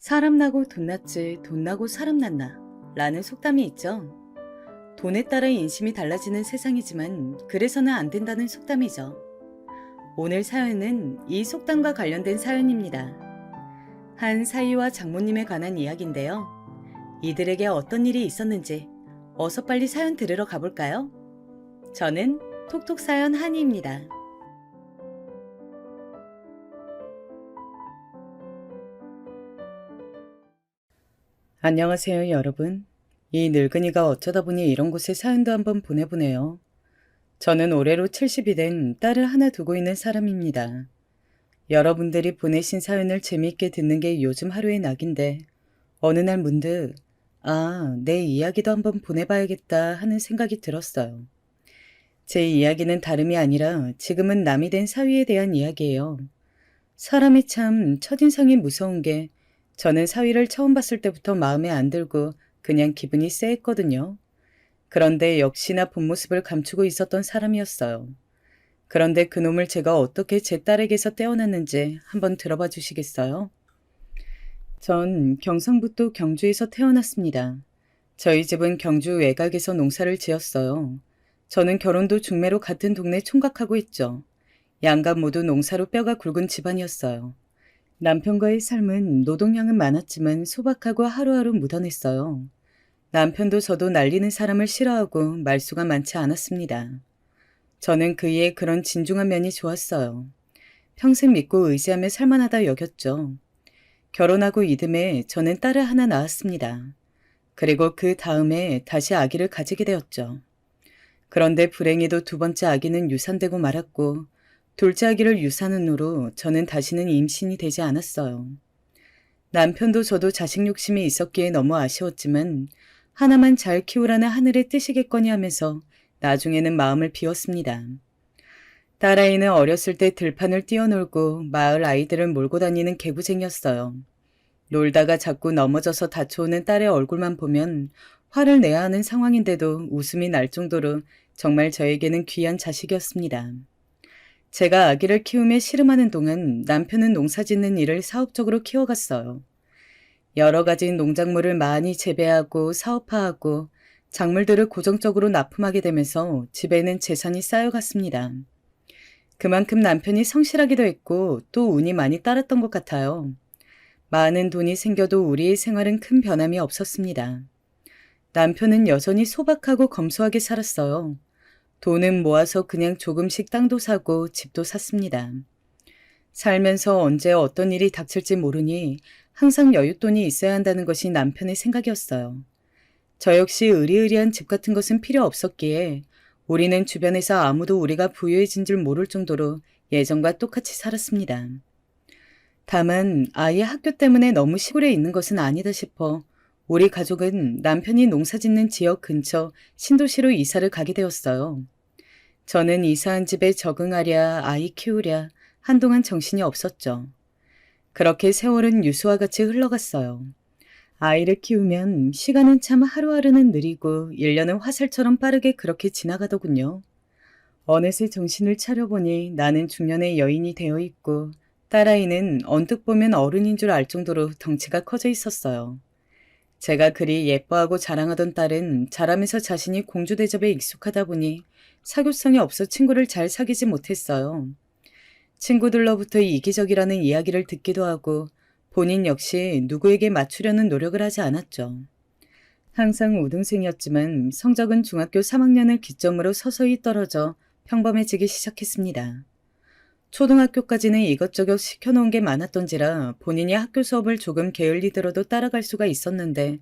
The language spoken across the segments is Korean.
사람 나고 돈 났지 돈 나고 사람 났나 라는 속담이 있죠. 돈에 따라 인심이 달라지는 세상이지만 그래서는 안 된다는 속담이죠. 오늘 사연은 이 속담과 관련된 사연입니다. 한 사위와 장모님에 관한 이야기인데요. 이들에게 어떤 일이 있었는지 어서 빨리 사연 들으러 가볼까요? 저는 톡톡사연 한이입니다. 안녕하세요, 여러분. 이 늙은이가 어쩌다 보니 이런 곳에 사연도 한번 보내보네요. 저는 올해로 70이 된 딸을 하나 두고 있는 사람입니다. 여러분들이 보내신 사연을 재미있게 듣는 게 요즘 하루의 낙인데 어느 날 문득 내 이야기도 한번 보내봐야겠다 하는 생각이 들었어요. 제 이야기는 다름이 아니라 지금은 남이 된 사위에 대한 이야기예요. 사람이 참 첫인상이 무서운 게 저는 사위를 처음 봤을 때부터 마음에 안 들고 그냥 기분이 쎄했거든요. 그런데 역시나 본 모습을 감추고 있었던 사람이었어요. 그런데 그놈을 제가 어떻게 제 딸에게서 떼어놨는지 한번 들어봐 주시겠어요? 전 경상북도 경주에서 태어났습니다. 저희 집은 경주 외곽에서 농사를 지었어요. 저는 결혼도 중매로 같은 동네 총각하고 있죠. 양가 모두 농사로 뼈가 굵은 집안이었어요. 남편과의 삶은 노동량은 많았지만 소박하고 하루하루 묻어냈어요. 남편도 저도 날리는 사람을 싫어하고 말수가 많지 않았습니다. 저는 그의 그런 진중한 면이 좋았어요. 평생 믿고 의지하며 살만하다 여겼죠. 결혼하고 이듬해 저는 딸을 하나 낳았습니다. 그리고 그 다음에 다시 아기를 가지게 되었죠. 그런데 불행히도 두 번째 아기는 유산되고 말았고 둘째 아기를 유산은으로 저는 다시는 임신이 되지 않았어요. 남편도 저도 자식 욕심이 있었기에 너무 아쉬웠지만 하나만 잘 키우라는 하늘의 뜻이겠거니 하면서 나중에는 마음을 비웠습니다. 딸아이는 어렸을 때 들판을 뛰어놀고 마을 아이들을 몰고 다니는 개구쟁이였어요. 놀다가 자꾸 넘어져서 다쳐오는 딸의 얼굴만 보면 화를 내야 하는 상황인데도 웃음이 날 정도로 정말 저에게는 귀한 자식이었습니다. 제가 아기를 키우며 씨름하는 동안 남편은 농사짓는 일을 사업적으로 키워갔어요. 여러 가지 농작물을 많이 재배하고 사업화하고 작물들을 고정적으로 납품하게 되면서 집에는 재산이 쌓여갔습니다. 그만큼 남편이 성실하기도 했고 또 운이 많이 따랐던 것 같아요. 많은 돈이 생겨도 우리의 생활은 큰 변함이 없었습니다. 남편은 여전히 소박하고 검소하게 살았어요. 돈은 모아서 그냥 조금씩 땅도 사고 집도 샀습니다. 살면서 언제 어떤 일이 닥칠지 모르니 항상 여윳돈이 있어야 한다는 것이 남편의 생각이었어요. 저 역시 의리의리한 집 같은 것은 필요 없었기에 우리는 주변에서 아무도 우리가 부유해진 줄 모를 정도로 예전과 똑같이 살았습니다. 다만 아이 학교 때문에 너무 시골에 있는 것은 아니다 싶어 우리 가족은 남편이 농사짓는 지역 근처 신도시로 이사를 가게 되었어요. 저는 이사한 집에 적응하랴 아이 키우랴 한동안 정신이 없었죠. 그렇게 세월은 유수와 같이 흘러갔어요. 아이를 키우면 시간은 참 하루하루는 느리고 1년은 화살처럼 빠르게 그렇게 지나가더군요. 어느새 정신을 차려보니 나는 중년의 여인이 되어 있고 딸아이는 언뜻 보면 어른인 줄 알 정도로 덩치가 커져 있었어요. 제가 그리 예뻐하고 자랑하던 딸은 자라면서 자신이 공주 대접에 익숙하다 보니 사교성이 없어 친구를 잘 사귀지 못했어요. 친구들로부터 이기적이라는 이야기를 듣기도 하고 본인 역시 누구에게 맞추려는 노력을 하지 않았죠. 항상 우등생이었지만 성적은 중학교 3학년을 기점으로 서서히 떨어져 평범해지기 시작했습니다. 초등학교까지는 이것저것 시켜놓은 게 많았던지라 본인이 학교 수업을 조금 게을리 들어도 따라갈 수가 있었는데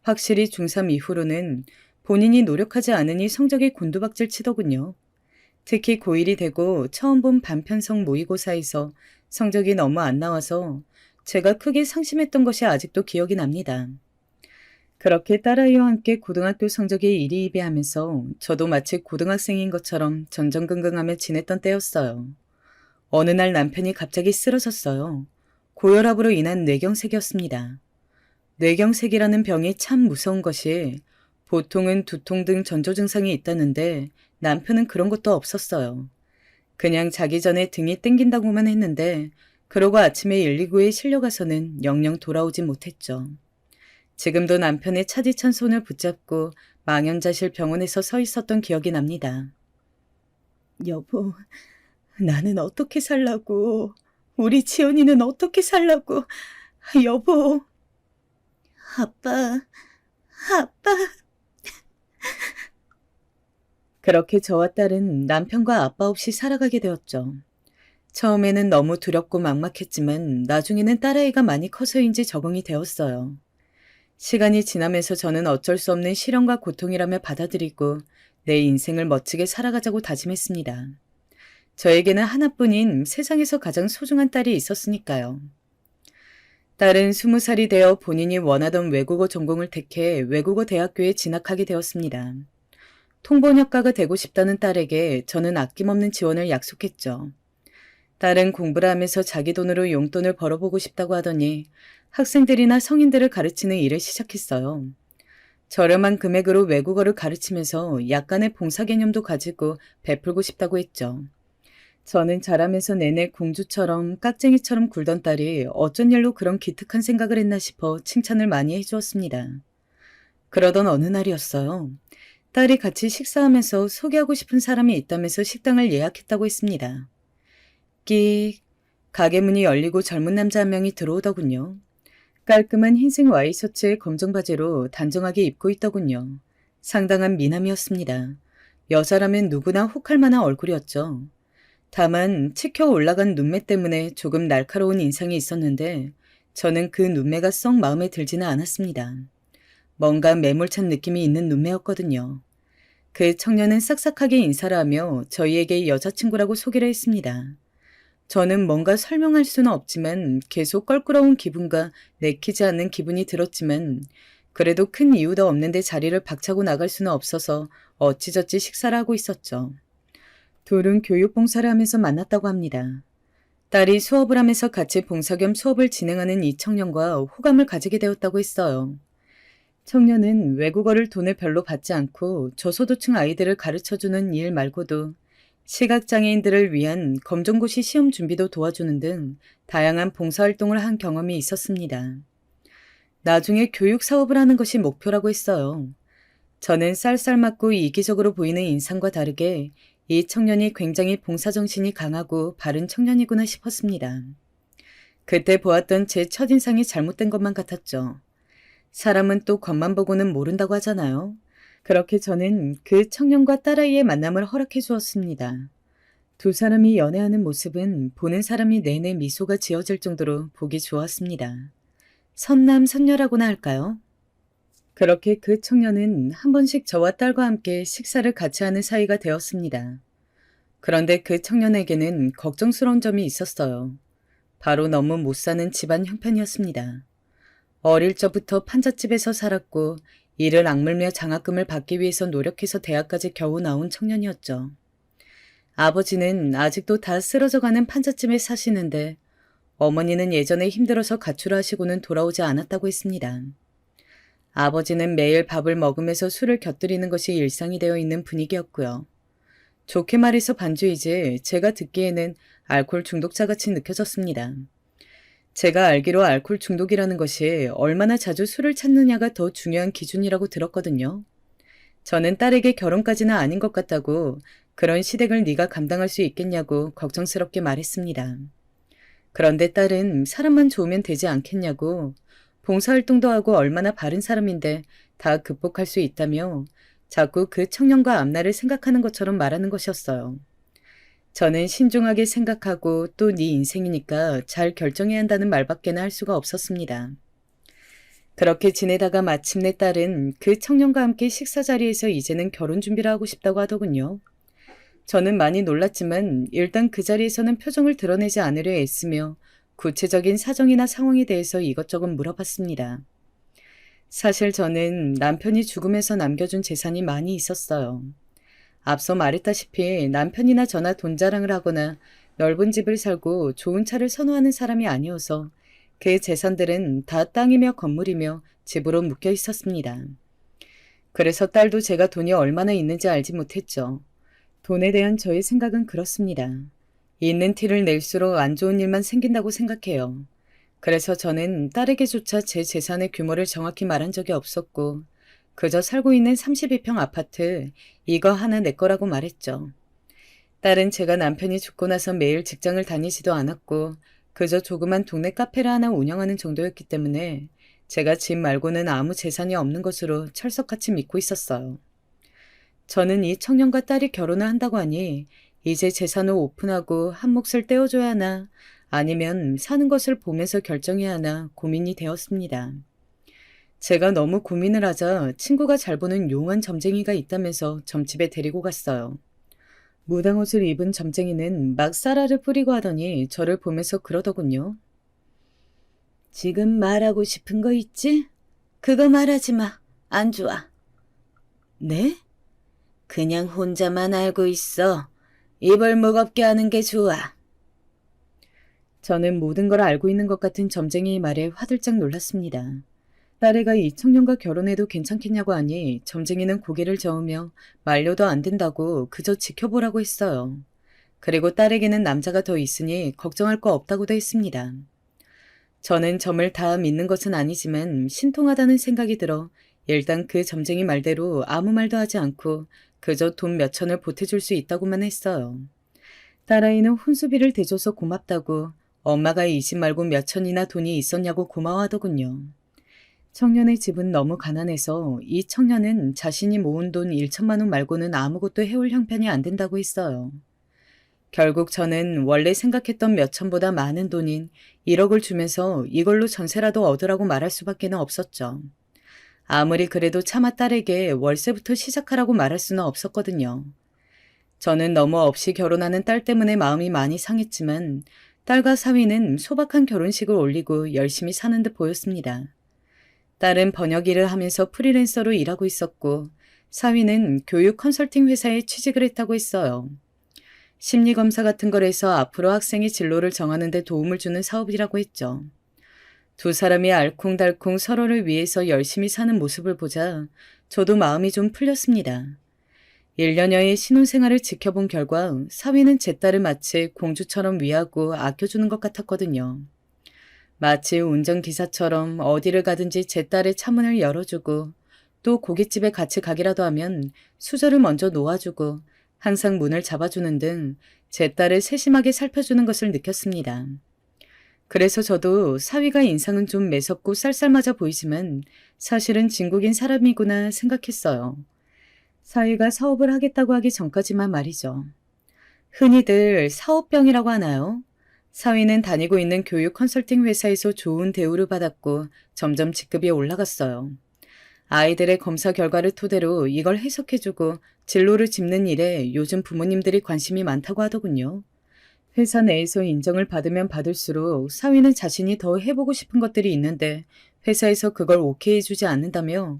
확실히 중3 이후로는 본인이 노력하지 않으니 성적이 곤두박질 치더군요. 특히 고1이 되고 처음 본 반편성 모의고사에서 성적이 너무 안 나와서 제가 크게 상심했던 것이 아직도 기억이 납니다. 그렇게 딸아이와 함께 고등학교 성적에 일희일비하면서 저도 마치 고등학생인 것처럼 전전긍긍하며 지냈던 때였어요. 어느 날 남편이 갑자기 쓰러졌어요. 고혈압으로 인한 뇌경색이었습니다. 뇌경색이라는 병이 참 무서운 것이 보통은 두통 등 전조 증상이 있다는데 남편은 그런 것도 없었어요. 그냥 자기 전에 등이 땡긴다고만 했는데 그러고 아침에 119에 실려가서는 영영 돌아오지 못했죠. 지금도 남편의 차디찬 손을 붙잡고 망연자실 병원에서 서 있었던 기억이 납니다. 여보, 나는 어떻게 살라고. 우리 지연이는 어떻게 살라고. 여보. 아빠. 그렇게 저와 딸은 남편과 아빠 없이 살아가게 되었죠. 처음에는 너무 두렵고 막막했지만 나중에는 딸아이가 많이 커서인지 적응이 되었어요. 시간이 지나면서 저는 어쩔 수 없는 시련과 고통이라며 받아들이고 내 인생을 멋지게 살아가자고 다짐했습니다. 저에게는 하나뿐인 세상에서 가장 소중한 딸이 있었으니까요. 딸은 20살이 되어 본인이 원하던 외국어 전공을 택해 외국어 대학교에 진학하게 되었습니다. 통번역가가 되고 싶다는 딸에게 저는 아낌없는 지원을 약속했죠. 딸은 공부를 하면서 자기 돈으로 용돈을 벌어보고 싶다고 하더니 학생들이나 성인들을 가르치는 일을 시작했어요. 저렴한 금액으로 외국어를 가르치면서 약간의 봉사 개념도 가지고 베풀고 싶다고 했죠. 저는 자라면서 내내 공주처럼 깍쟁이처럼 굴던 딸이 어쩐 일로 그런 기특한 생각을 했나 싶어 칭찬을 많이 해주었습니다. 그러던 어느 날이었어요. 딸이 같이 식사하면서 소개하고 싶은 사람이 있다면서 식당을 예약했다고 했습니다. 끽. 가게 문이 열리고 젊은 남자 한 명이 들어오더군요. 깔끔한 흰색 와이셔츠에 검정 바지로 단정하게 입고 있더군요. 상당한 미남이었습니다. 여자라면 누구나 혹할 만한 얼굴이었죠. 다만 치켜 올라간 눈매 때문에 조금 날카로운 인상이 있었는데 저는 그 눈매가 썩 마음에 들지는 않았습니다. 뭔가 매몰찬 느낌이 있는 눈매였거든요. 그 청년은 싹싹하게 인사를 하며 저희에게 여자친구라고 소개를 했습니다. 저는 뭔가 설명할 수는 없지만 계속 껄끄러운 기분과 내키지 않는 기분이 들었지만 그래도 큰 이유도 없는데 자리를 박차고 나갈 수는 없어서 어찌저찌 식사를 하고 있었죠. 둘은 교육봉사를 하면서 만났다고 합니다. 딸이 수업을 하면서 같이 봉사 겸 수업을 진행하는 이 청년과 호감을 가지게 되었다고 했어요. 청년은 외국어를 돈을 별로 받지 않고 저소득층 아이들을 가르쳐주는 일 말고도 시각장애인들을 위한 검정고시 시험 준비도 도와주는 등 다양한 봉사활동을 한 경험이 있었습니다. 나중에 교육 사업을 하는 것이 목표라고 했어요. 저는 쌀쌀맞고 이기적으로 보이는 인상과 다르게 이 청년이 굉장히 봉사정신이 강하고 바른 청년이구나 싶었습니다. 그때 보았던 제 첫인상이 잘못된 것만 같았죠. 사람은 또 겉만 보고는 모른다고 하잖아요. 그렇게 저는 그 청년과 딸아이의 만남을 허락해 주었습니다. 두 사람이 연애하는 모습은 보는 사람이 내내 미소가 지어질 정도로 보기 좋았습니다. 선남선녀라고나 할까요? 그렇게 그 청년은 한 번씩 저와 딸과 함께 식사를 같이 하는 사이가 되었습니다. 그런데 그 청년에게는 걱정스러운 점이 있었어요. 바로 너무 못 사는 집안 형편이었습니다. 어릴 적부터 판잣집에서 살았고 이를 악물며 장학금을 받기 위해서 노력해서 대학까지 겨우 나온 청년이었죠. 아버지는 아직도 다 쓰러져가는 판잣집에 사시는데 어머니는 예전에 힘들어서 가출을 하시고는 돌아오지 않았다고 했습니다. 아버지는 매일 밥을 먹으면서 술을 곁들이는 것이 일상이 되어 있는 분위기였고요. 좋게 말해서 반주이지 제가 듣기에는 알코올 중독자같이 느껴졌습니다. 제가 알기로 알코올 중독이라는 것이 얼마나 자주 술을 찾느냐가 더 중요한 기준이라고 들었거든요. 저는 딸에게 결혼까지는 아닌 것 같다고 그런 시댁을 네가 감당할 수 있겠냐고 걱정스럽게 말했습니다. 그런데 딸은 사람만 좋으면 되지 않겠냐고 봉사활동도 하고 얼마나 바른 사람인데 다 극복할 수 있다며 자꾸 그 청년과 앞날을 생각하는 것처럼 말하는 것이었어요. 저는 신중하게 생각하고 또 네 인생이니까 잘 결정해야 한다는 말밖에는 할 수가 없었습니다. 그렇게 지내다가 마침내 딸은 그 청년과 함께 식사 자리에서 이제는 결혼 준비를 하고 싶다고 하더군요. 저는 많이 놀랐지만 일단 그 자리에서는 표정을 드러내지 않으려 애쓰며 구체적인 사정이나 상황에 대해서 이것저것 물어봤습니다. 사실 저는 남편이 죽으면서 남겨준 재산이 많이 있었어요. 앞서 말했다시피 남편이나 저나 돈 자랑을 하거나 넓은 집을 살고 좋은 차를 선호하는 사람이 아니어서 그 재산들은 다 땅이며 건물이며 집으로 묶여 있었습니다. 그래서 딸도 제가 돈이 얼마나 있는지 알지 못했죠. 돈에 대한 저의 생각은 그렇습니다. 있는 티를 낼수록 안 좋은 일만 생긴다고 생각해요. 그래서 저는 딸에게조차 제 재산의 규모를 정확히 말한 적이 없었고 그저 살고 있는 32평 아파트 이거 하나 내 거라고 말했죠. 딸은 제가 남편이 죽고 나서 매일 직장을 다니지도 않았고 그저 조그만 동네 카페를 하나 운영하는 정도였기 때문에 제가 집 말고는 아무 재산이 없는 것으로 철석같이 믿고 있었어요. 저는 이 청년과 딸이 결혼을 한다고 하니 이제 재산을 오픈하고 한 몫을 떼어줘야 하나 아니면 사는 것을 보면서 결정해야 하나 고민이 되었습니다. 제가 너무 고민을 하자 친구가 잘 보는 용한 점쟁이가 있다면서 점집에 데리고 갔어요. 무당옷을 입은 점쟁이는 막 쌀알을 뿌리고 하더니 저를 보면서 그러더군요. 지금 말하고 싶은 거 있지? 그거 말하지 마. 안 좋아. 네? 그냥 혼자만 알고 있어. 입을 무겁게 하는 게 좋아. 저는 모든 걸 알고 있는 것 같은 점쟁이의 말에 화들짝 놀랐습니다. 딸애가 이 청년과 결혼해도 괜찮겠냐고 하니 점쟁이는 고개를 저으며 말려도 안 된다고 그저 지켜보라고 했어요. 그리고 딸에게는 남자가 더 있으니 걱정할 거 없다고도 했습니다. 저는 점을 다 믿는 것은 아니지만 신통하다는 생각이 들어 일단 그 점쟁이 말대로 아무 말도 하지 않고 그저 돈 몇 천을 보태줄 수 있다고만 했어요. 딸아이는 혼수비를 대줘서 고맙다고 엄마가 이 집 말고 몇 천이나 돈이 있었냐고 고마워하더군요. 청년의 집은 너무 가난해서 이 청년은 자신이 모은 돈 1천만 원 말고는 아무것도 해올 형편이 안 된다고 했어요. 결국 저는 원래 생각했던 몇 천보다 많은 돈인 1억을 주면서 이걸로 전세라도 얻으라고 말할 수밖에 없었죠. 아무리 그래도 차마 딸에게 월세부터 시작하라고 말할 수는 없었거든요. 저는 너무 없이 결혼하는 딸 때문에 마음이 많이 상했지만 딸과 사위는 소박한 결혼식을 올리고 열심히 사는 듯 보였습니다. 딸은 번역 일을 하면서 프리랜서로 일하고 있었고 사위는 교육 컨설팅 회사에 취직을 했다고 했어요. 심리검사 같은 걸 해서 앞으로 학생의 진로를 정하는 데 도움을 주는 사업이라고 했죠. 두 사람이 알콩달콩 서로를 위해서 열심히 사는 모습을 보자 저도 마음이 좀 풀렸습니다. 1년여의 신혼생활을 지켜본 결과 사위는 제 딸을 마치 공주처럼 위하고 아껴주는 것 같았거든요. 마치 운전기사처럼 어디를 가든지 제 딸의 차문을 열어주고 또 고깃집에 같이 가기라도 하면 수저를 먼저 놓아주고 항상 문을 잡아주는 등 제 딸을 세심하게 살펴주는 것을 느꼈습니다. 그래서 저도 사위가 인상은 좀 매섭고 쌀쌀맞아 보이지만 사실은 진국인 사람이구나 생각했어요. 사위가 사업을 하겠다고 하기 전까지만 말이죠. 흔히들 사업병이라고 하나요? 사위는 다니고 있는 교육 컨설팅 회사에서 좋은 대우를 받았고 점점 직급이 올라갔어요. 아이들의 검사 결과를 토대로 이걸 해석해주고 진로를 짚는 일에 요즘 부모님들이 관심이 많다고 하더군요. 회사 내에서 인정을 받으면 받을수록 사위는 자신이 더 해보고 싶은 것들이 있는데 회사에서 그걸 오케이 해주지 않는다며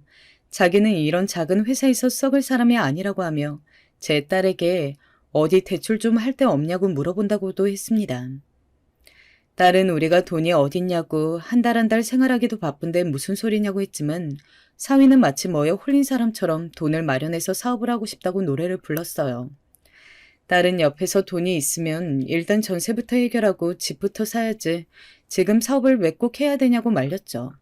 자기는 이런 작은 회사에서 썩을 사람이 아니라고 하며 제 딸에게 어디 대출 좀 할 데 없냐고 물어본다고도 했습니다. 딸은 우리가 돈이 어딨냐고 한 달 한 달 생활하기도 바쁜데 무슨 소리냐고 했지만 사위는 마치 뭐에 홀린 사람처럼 돈을 마련해서 사업을 하고 싶다고 노래를 불렀어요. 딸은 옆에서 돈이 있으면 일단 전세부터 해결하고 집부터 사야지 지금 사업을 왜 꼭 해야 되냐고 말렸죠.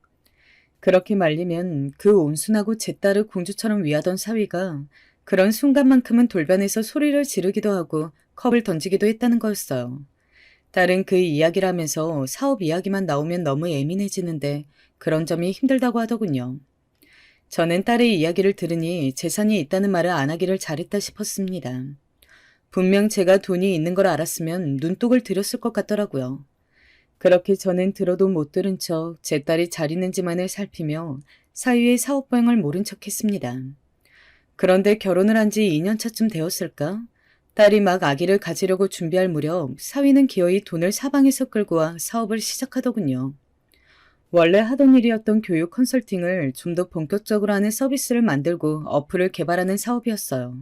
그렇게 말리면 그 온순하고 제 딸을 공주처럼 위하던 사위가 그런 순간만큼은 돌변해서 소리를 지르기도 하고 컵을 던지기도 했다는 거였어요. 딸은 그 이야기를 하면서 사업 이야기만 나오면 너무 예민해지는데 그런 점이 힘들다고 하더군요. 저는 딸의 이야기를 들으니 재산이 있다는 말을 안 하기를 잘했다 싶었습니다. 분명 제가 돈이 있는 걸 알았으면 눈독을 들였을 것 같더라고요. 그렇게 저는 들어도 못 들은 척 제 딸이 잘 있는지만을 살피며 사위의 사업병을 모른 척 했습니다. 그런데 결혼을 한 지 2년 차쯤 되었을까? 딸이 막 아기를 가지려고 준비할 무렵 사위는 기어이 돈을 사방에서 끌고 와 사업을 시작하더군요. 원래 하던 일이었던 교육 컨설팅을 좀 더 본격적으로 하는 서비스를 만들고 어플을 개발하는 사업이었어요.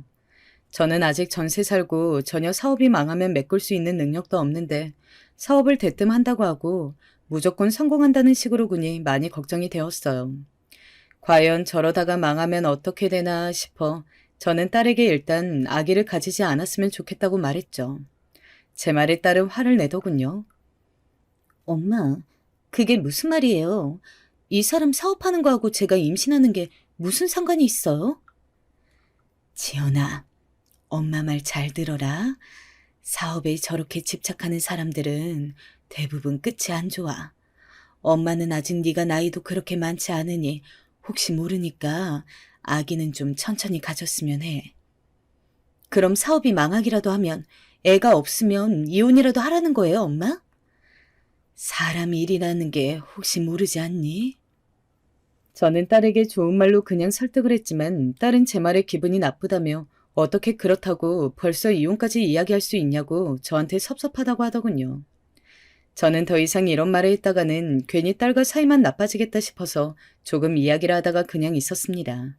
저는 아직 전세 살고 전혀 사업이 망하면 메꿀 수 있는 능력도 없는데 사업을 대뜸 한다고 하고 무조건 성공한다는 식으로 군이 많이 걱정이 되었어요. 과연 저러다가 망하면 어떻게 되나 싶어 저는 딸에게 일단 아기를 가지지 않았으면 좋겠다고 말했죠. 제 말에 딸은 화를 내더군요. 엄마, 그게 무슨 말이에요? 이 사람 사업하는 거하고 제가 임신하는 게 무슨 상관이 있어요? 지연아, 엄마 말 잘 들어라. 사업에 저렇게 집착하는 사람들은 대부분 끝이 안 좋아. 엄마는 아직 네가 나이도 그렇게 많지 않으니 혹시 모르니까 아기는 좀 천천히 가졌으면 해. 그럼 사업이 망하기라도 하면 애가 없으면 이혼이라도 하라는 거예요, 엄마? 사람 일이라는 게 혹시 모르지 않니? 저는 딸에게 좋은 말로 그냥 설득을 했지만 딸은 제 말에 기분이 나쁘다며 어떻게 그렇다고 벌써 이혼까지 이야기할 수 있냐고 저한테 섭섭하다고 하더군요. 저는 더 이상 이런 말을 했다가는 괜히 딸과 사이만 나빠지겠다 싶어서 조금 이야기를 하다가 그냥 있었습니다.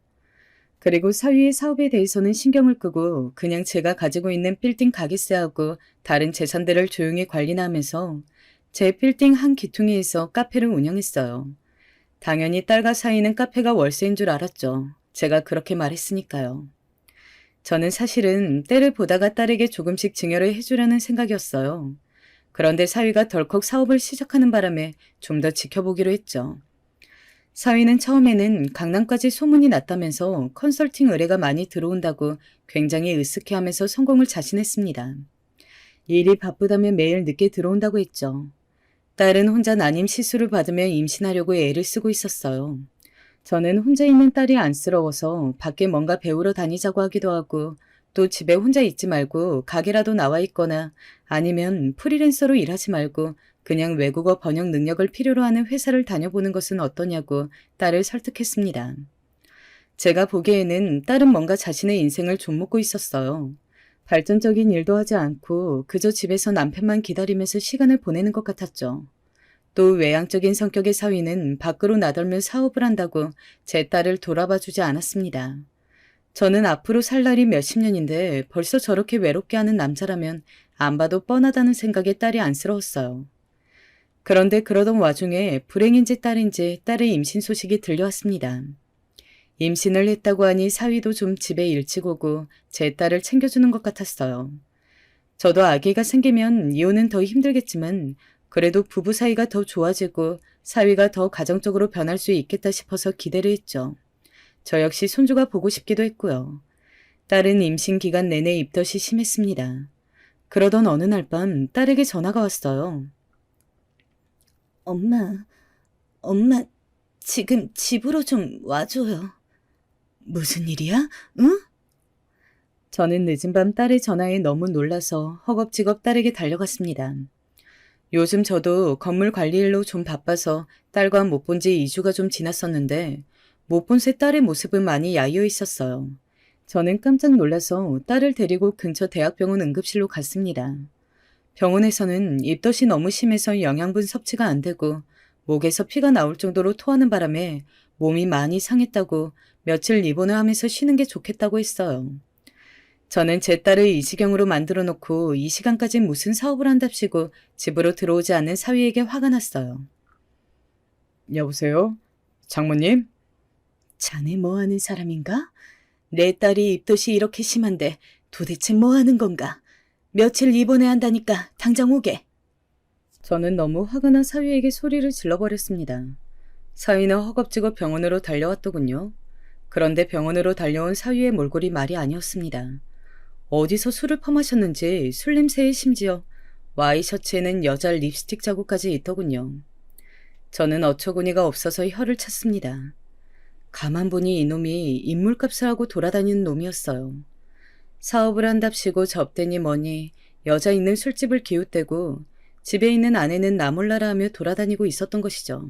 그리고 사위의 사업에 대해서는 신경을 끄고 그냥 제가 가지고 있는 빌딩 가게세하고 다른 재산들을 조용히 관리나 하면서 제 빌딩 한 기퉁이에서 카페를 운영했어요. 당연히 딸과 사이는 카페가 월세인 줄 알았죠. 제가 그렇게 말했으니까요. 저는 사실은 때를 보다가 딸에게 조금씩 증여를 해주려는 생각이었어요. 그런데 사위가 덜컥 사업을 시작하는 바람에 좀 더 지켜보기로 했죠. 사위는 처음에는 강남까지 소문이 났다면서 컨설팅 의뢰가 많이 들어온다고 굉장히 으쓱해하면서 성공을 자신했습니다. 일이 바쁘다며 매일 늦게 들어온다고 했죠. 딸은 혼자 난임 시술을 받으며 임신하려고 애를 쓰고 있었어요. 저는 혼자 있는 딸이 안쓰러워서 밖에 뭔가 배우러 다니자고 하기도 하고 또 집에 혼자 있지 말고 가게라도 나와 있거나 아니면 프리랜서로 일하지 말고 그냥 외국어 번역 능력을 필요로 하는 회사를 다녀보는 것은 어떠냐고 딸을 설득했습니다. 제가 보기에는 딸은 뭔가 자신의 인생을 좀 묻고 있었어요. 발전적인 일도 하지 않고 그저 집에서 남편만 기다리면서 시간을 보내는 것 같았죠. 또 외향적인 성격의 사위는 밖으로 나돌며 사업을 한다고 제 딸을 돌아봐 주지 않았습니다. 저는 앞으로 살 날이 몇십 년인데 벌써 저렇게 외롭게 하는 남자라면 안 봐도 뻔하다는 생각에 딸이 안쓰러웠어요. 그런데 그러던 와중에 불행인지 딸인지 딸의 임신 소식이 들려왔습니다. 임신을 했다고 하니 사위도 좀 집에 일찍 오고 제 딸을 챙겨주는 것 같았어요. 저도 아기가 생기면 이혼은 더 힘들겠지만 그래도 부부 사이가 더 좋아지고 사위가 더 가정적으로 변할 수 있겠다 싶어서 기대를 했죠. 저 역시 손주가 보고 싶기도 했고요. 딸은 임신 기간 내내 입덧이 심했습니다. 그러던 어느 날 밤 딸에게 전화가 왔어요. 엄마, 지금 집으로 좀 와줘요. 무슨 일이야? 응? 저는 늦은 밤 딸의 전화에 너무 놀라서 허겁지겁 딸에게 달려갔습니다. 요즘 저도 건물 관리 일로 좀 바빠서 딸과 못 본 지 2주가 좀 지났었는데 못 본 새 딸의 모습은 많이 야위어 있었어요. 저는 깜짝 놀라서 딸을 데리고 근처 대학병원 응급실로 갔습니다. 병원에서는 입덧이 너무 심해서 영양분 섭취가 안 되고 목에서 피가 나올 정도로 토하는 바람에 몸이 많이 상했다고 며칠 입원을 하면서 쉬는 게 좋겠다고 했어요. 저는 제 딸을 이 지경으로 만들어 놓고 이 시간까지 무슨 사업을 한답시고 집으로 들어오지 않는 사위에게 화가 났어요. 여보세요? 장모님? 자네 뭐 하는 사람인가? 내 딸이 입덧이 이렇게 심한데 도대체 뭐 하는 건가? 며칠 입원해야 한다니까 당장 오게. 저는 너무 화가 나 사위에게 소리를 질러버렸습니다. 사위는 허겁지겁 병원으로 달려왔더군요. 그런데 병원으로 달려온 사위의 몰골이 말이 아니었습니다. 어디서 술을 퍼마셨는지 술 냄새에 심지어 와이셔츠에는 여자 립스틱 자국까지 있더군요. 저는 어처구니가 없어서 혀를 찼습니다. 가만 보니 이놈이 인물값을 하고 돌아다니는 놈이었어요. 사업을 한답시고 접대니 뭐니 여자 있는 술집을 기웃대고 집에 있는 아내는 나 몰라라 하며 돌아다니고 있었던 것이죠.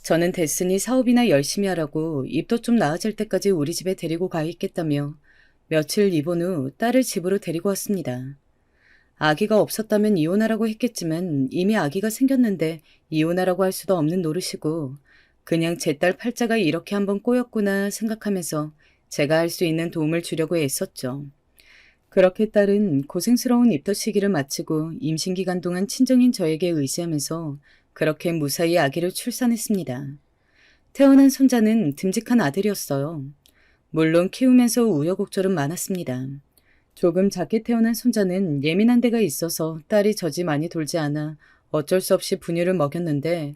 저는 됐으니 사업이나 열심히 하라고 입도 좀 나아질 때까지 우리 집에 데리고 가 있겠다며 며칠 입원 후 딸을 집으로 데리고 왔습니다. 아기가 없었다면 이혼하라고 했겠지만 이미 아기가 생겼는데 이혼하라고 할 수도 없는 노릇이고 그냥 제 딸 팔자가 이렇게 한번 꼬였구나 생각하면서 제가 할 수 있는 도움을 주려고 애썼죠. 그렇게 딸은 고생스러운 입덧 시기를 마치고 임신기간 동안 친정인 저에게 의지하면서 그렇게 무사히 아기를 출산했습니다. 태어난 손자는 듬직한 아들이었어요. 물론 키우면서 우여곡절은 많았습니다. 조금 작게 태어난 손자는 예민한 데가 있어서 딸이 젖이 많이 돌지 않아 어쩔 수 없이 분유를 먹였는데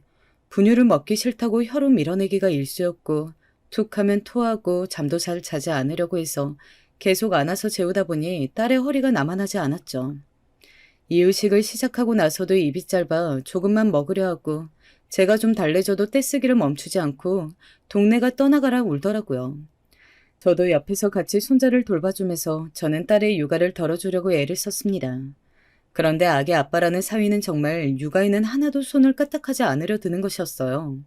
분유를 먹기 싫다고 혀로 밀어내기가 일쑤였고 툭 하면 토하고 잠도 잘 자지 않으려고 해서 계속 안아서 재우다 보니 딸의 허리가 남아나지 않았죠. 이유식을 시작하고 나서도 입이 짧아 조금만 먹으려 하고 제가 좀 달래줘도 떼쓰기를 멈추지 않고 동네가 떠나가라 울더라고요. 저도 옆에서 같이 손자를 돌봐주면서 저는 딸의 육아를 덜어주려고 애를 썼습니다. 그런데 아기 아빠라는 사위는 정말 육아에는 하나도 손을 까딱하지 않으려 드는 것이었어요.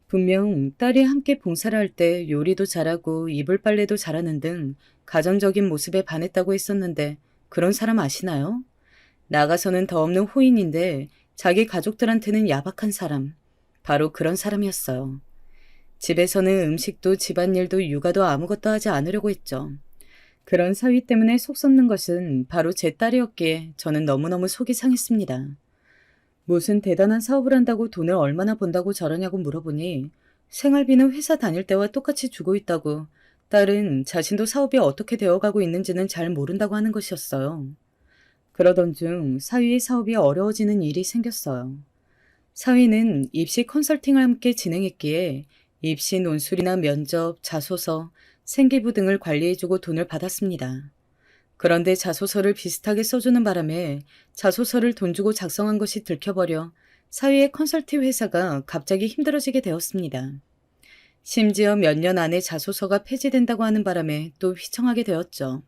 분명 딸이 함께 봉사를 할 때 요리도 잘하고 이불 빨래도 잘하는 등 가정적인 모습에 반했다고 했었는데 그런 사람 아시나요? 나가서는 더 없는 호인인데 자기 가족들한테는 야박한 사람. 바로 그런 사람이었어요. 집에서는 음식도 집안일도 육아도 아무것도 하지 않으려고 했죠. 그런 사위 때문에 속 썩는 것은 바로 제 딸이었기에 저는 너무너무 속이 상했습니다. 무슨 대단한 사업을 한다고 돈을 얼마나 번다고 저러냐고 물어보니 생활비는 회사 다닐 때와 똑같이 주고 있다고 딸은 자신도 사업이 어떻게 되어가고 있는지는 잘 모른다고 하는 것이었어요. 그러던 중 사위의 사업이 어려워지는 일이 생겼어요. 사위는 입시 컨설팅을 함께 진행했기에 입시 논술이나 면접, 자소서, 생기부 등을 관리해주고 돈을 받았습니다. 그런데 자소서를 비슷하게 써주는 바람에 자소서를 돈 주고 작성한 것이 들켜버려 사위의 컨설팅 회사가 갑자기 힘들어지게 되었습니다. 심지어 몇 년 안에 자소서가 폐지된다고 하는 바람에 또 휘청하게 되었죠.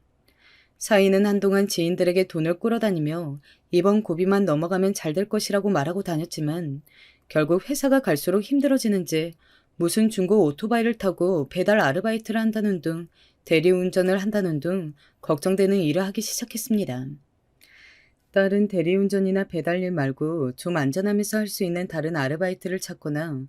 사위는 한동안 지인들에게 돈을 끌어다니며 이번 고비만 넘어가면 잘 될 것이라고 말하고 다녔지만 결국 회사가 갈수록 힘들어지는지 무슨 중고 오토바이를 타고 배달 아르바이트를 한다는 등 대리운전을 한다는 등 걱정되는 일을 하기 시작했습니다. 딸은 대리운전이나 배달일 말고 좀 안전하면서 할 수 있는 다른 아르바이트를 찾거나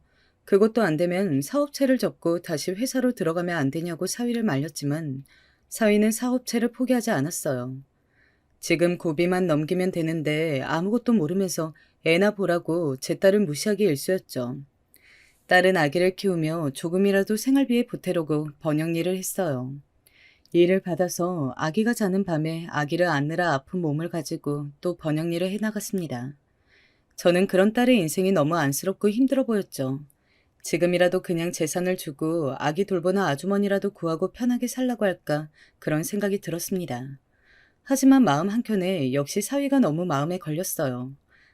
그것도 안 되면 사업체를 접고 다시 회사로 들어가면 안 되냐고 사위를 말렸지만 사위는 사업체를 포기하지 않았어요. 지금 고비만 넘기면 되는데 아무것도 모르면서 애나 보라고 제 딸을 무시하기 일쑤였죠. 딸은 아기를 키우며 조금이라도 생활비에 보태려고 번역일을 했어요. 일을 받아서 아기가 자는 밤에 아기를 안느라 아픈 몸을 가지고 또 번역일을 해나갔습니다. 저는 그런 딸의 인생이 너무 안쓰럽고 힘들어 보였죠. 지금이라도 그냥 재산을 주고 아기 돌보는 아주머니라도 구하고 편하게 살라고 할까 그런 생각이 들었습니다. 하지만 마음 한켠에 역시 사위가 너무 마음에 걸렸어요.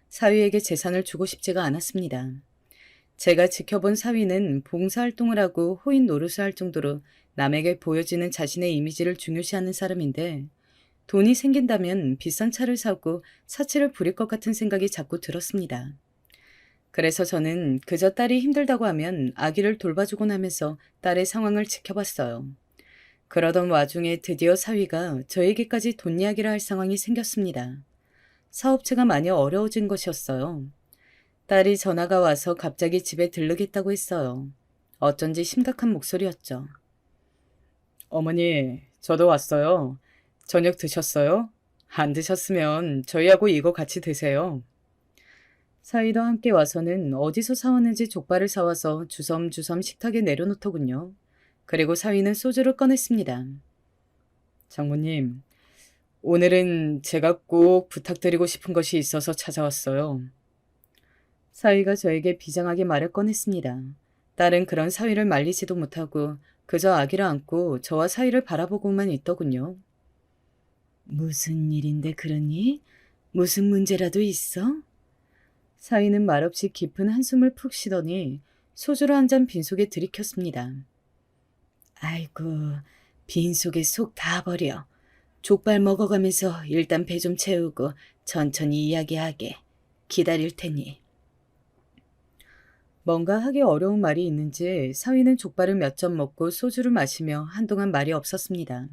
사위에게 재산을 주고 싶지가 않았습니다. 제가 지켜본 사위는 봉사활동을 하고 호인 노릇을 할 정도로 남에게 보여지는 자신의 이미지를 중요시하는 사람인데 돈이 생긴다면 비싼 차를 사고 사치를 부릴 것 같은 생각이 자꾸 들었습니다. 그래서 저는 그저 딸이 힘들다고 하면 아기를 돌봐주곤 하면서 딸의 상황을 지켜봤어요. 그러던 와중에 드디어 사위가 저에게까지 돈 이야기를 할 상황이 생겼습니다. 사업체가 많이 어려워진 것이었어요. 딸이 전화가 와서 갑자기 집에 들르겠다고 했어요. 어쩐지 심각한 목소리였죠. 어머니, 저도 왔어요. 저녁 드셨어요? 안 드셨으면 저희하고 이거 같이 드세요. 사위도 함께 와서는 어디서 사왔는지 족발을 사와서 주섬주섬 식탁에 내려놓더군요. 그리고 사위는 소주를 꺼냈습니다. 장모님, 오늘은 제가 꼭 부탁드리고 싶은 것이 있어서 찾아왔어요. 사위가 저에게 비장하게 말을 꺼냈습니다. 딸은 그런 사위를 말리지도 못하고 그저 아기를 안고 저와 사위를 바라보고만 있더군요. 무슨 일인데 그러니? 무슨 문제라도 있어? 사위는 말없이 깊은 한숨을 푹 쉬더니 소주를 한 잔 빈속에 들이켰습니다. 아이고, 빈속에 속 다 버려. 족발 먹어가면서 일단 배 좀 채우고 천천히 이야기하게. 기다릴 테니. 뭔가 하기 어려운 말이 있는지 사위는 족발을 몇 점 먹고 소주를 마시며 한동안 말이 없었습니다.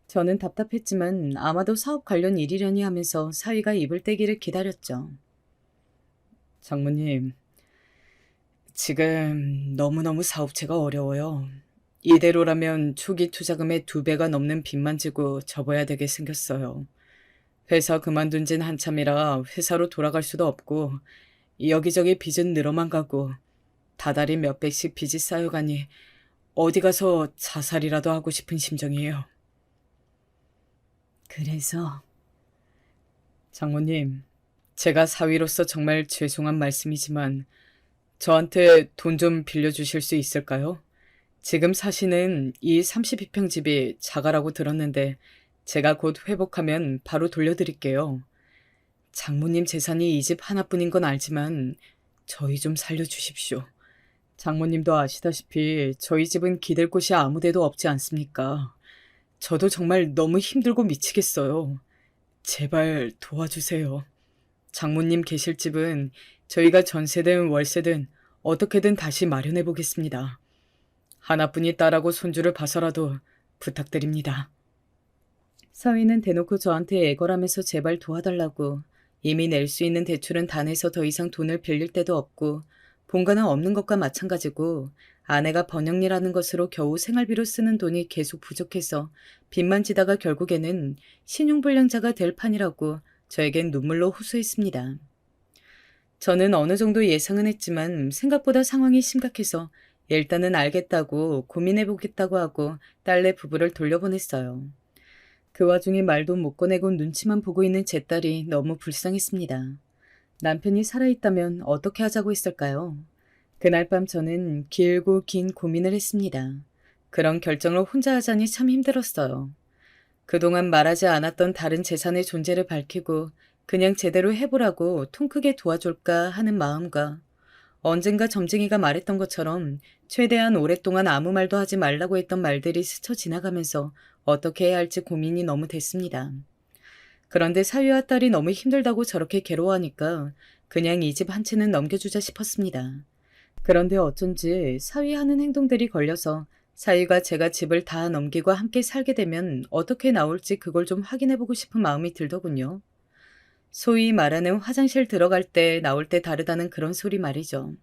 저는 답답했지만 아마도 사업 관련 일이려니 하면서 사위가 입을 떼기를 기다렸죠. 장모님, 지금 너무너무 사업체가 어려워요. 이대로라면 초기 투자금의 2배가 넘는 빚만 지고 접어야 되게 생겼어요. 회사 그만둔 지는 한참이라 회사로 돌아갈 수도 없고 여기저기 빚은 늘어만 가고 다달이 몇백씩 빚이 쌓여가니 어디 가서 자살이라도 하고 싶은 심정이에요. 그래서 장모님, 제가 사위로서 정말 죄송한 말씀이지만 저한테 돈 좀 빌려주실 수 있을까요? 지금 사시는 이 32평 집이 자가라고 들었는데 제가 곧 회복하면 바로 돌려드릴게요. 장모님 재산이 이 집 하나뿐인 건 알지만 저희 좀 살려주십시오. 장모님도 아시다시피 저희 집은 기댈 곳이 아무데도 없지 않습니까? 저도 정말 너무 힘들고 미치겠어요. 제발 도와주세요. 장모님 계실 집은 저희가 전세든 월세든 어떻게든 다시 마련해 보겠습니다. 하나뿐인 딸하고 손주를 봐서라도 부탁드립니다. 사위는 대놓고 저한테 애걸하면서 제발 도와달라고, 이미 낼 수 있는 대출은 다 내서 더 이상 돈을 빌릴 데도 없고 본가는 없는 것과 마찬가지고 아내가 번영리라는 것으로 겨우 생활비로 쓰는 돈이 계속 부족해서 빚만 지다가 결국에는 신용불량자가 될 판이라고 저에겐 눈물로 호소했습니다. 저는 어느 정도 예상은 했지만 생각보다 상황이 심각해서 일단은 알겠다고 고민해보겠다고 하고 딸네 부부를 돌려보냈어요. 그 와중에 말도 못 꺼내고 눈치만 보고 있는 제 딸이 너무 불쌍했습니다. 남편이 살아있다면 어떻게 하자고 했을까요? 그날 밤 저는 길고 긴 고민을 했습니다. 그런 결정을 혼자 하자니 참 힘들었어요. 그동안 말하지 않았던 다른 재산의 존재를 밝히고 그냥 제대로 해보라고 통 크게 도와줄까 하는 마음과 언젠가 점쟁이가 말했던 것처럼 최대한 오랫동안 아무 말도 하지 말라고 했던 말들이 스쳐 지나가면서 어떻게 해야 할지 고민이 너무 됐습니다. 그런데 사위와 딸이 너무 힘들다고 저렇게 괴로워하니까 그냥 이 집 한 채는 넘겨주자 싶었습니다. 그런데 어쩐지 사위 하는 행동들이 걸려서 사위가 제가 집을 다 넘기고 함께 살게 되면 어떻게 나올지 그걸 좀 확인해보고 싶은 마음이 들더군요. 소위 말하는 화장실 들어갈 때 나올 때 다르다는 그런 소리 말이죠.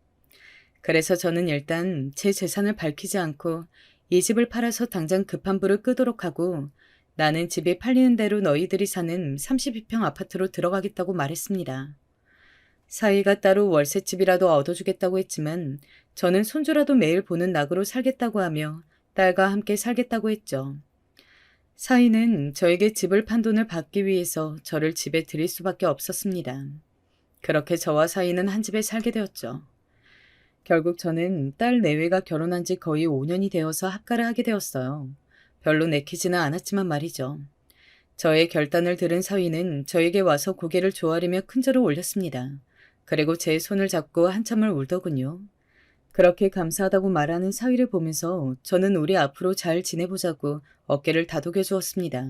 그래서 저는 일단 제 재산을 밝히지 않고 이 집을 팔아서 당장 급한 불을 끄도록 하고 나는 집이 팔리는 대로 너희들이 사는 32평 아파트로 들어가겠다고 말했습니다. 사위가 따로 월세집이라도 얻어주겠다고 했지만 저는 손주라도 매일 보는 낙으로 살겠다고 하며 딸과 함께 살겠다고 했죠. 사위는 저에게 집을 판 돈을 받기 위해서 저를 집에 들일 수밖에 없었습니다. 그렇게 저와 사위는 한 집에 살게 되었죠. 결국 저는 딸 내외가 결혼한 지 거의 5년이 되어서 합가를 하게 되었어요. 별로 내키지는 않았지만 말이죠. 저의 결단을 들은 사위는 저에게 와서 고개를 조아리며 큰절을 올렸습니다. 그리고 제 손을 잡고 한참을 울더군요. 그렇게 감사하다고 말하는 사위를 보면서 저는 우리 앞으로 잘 지내보자고 어깨를 다독여 주었습니다.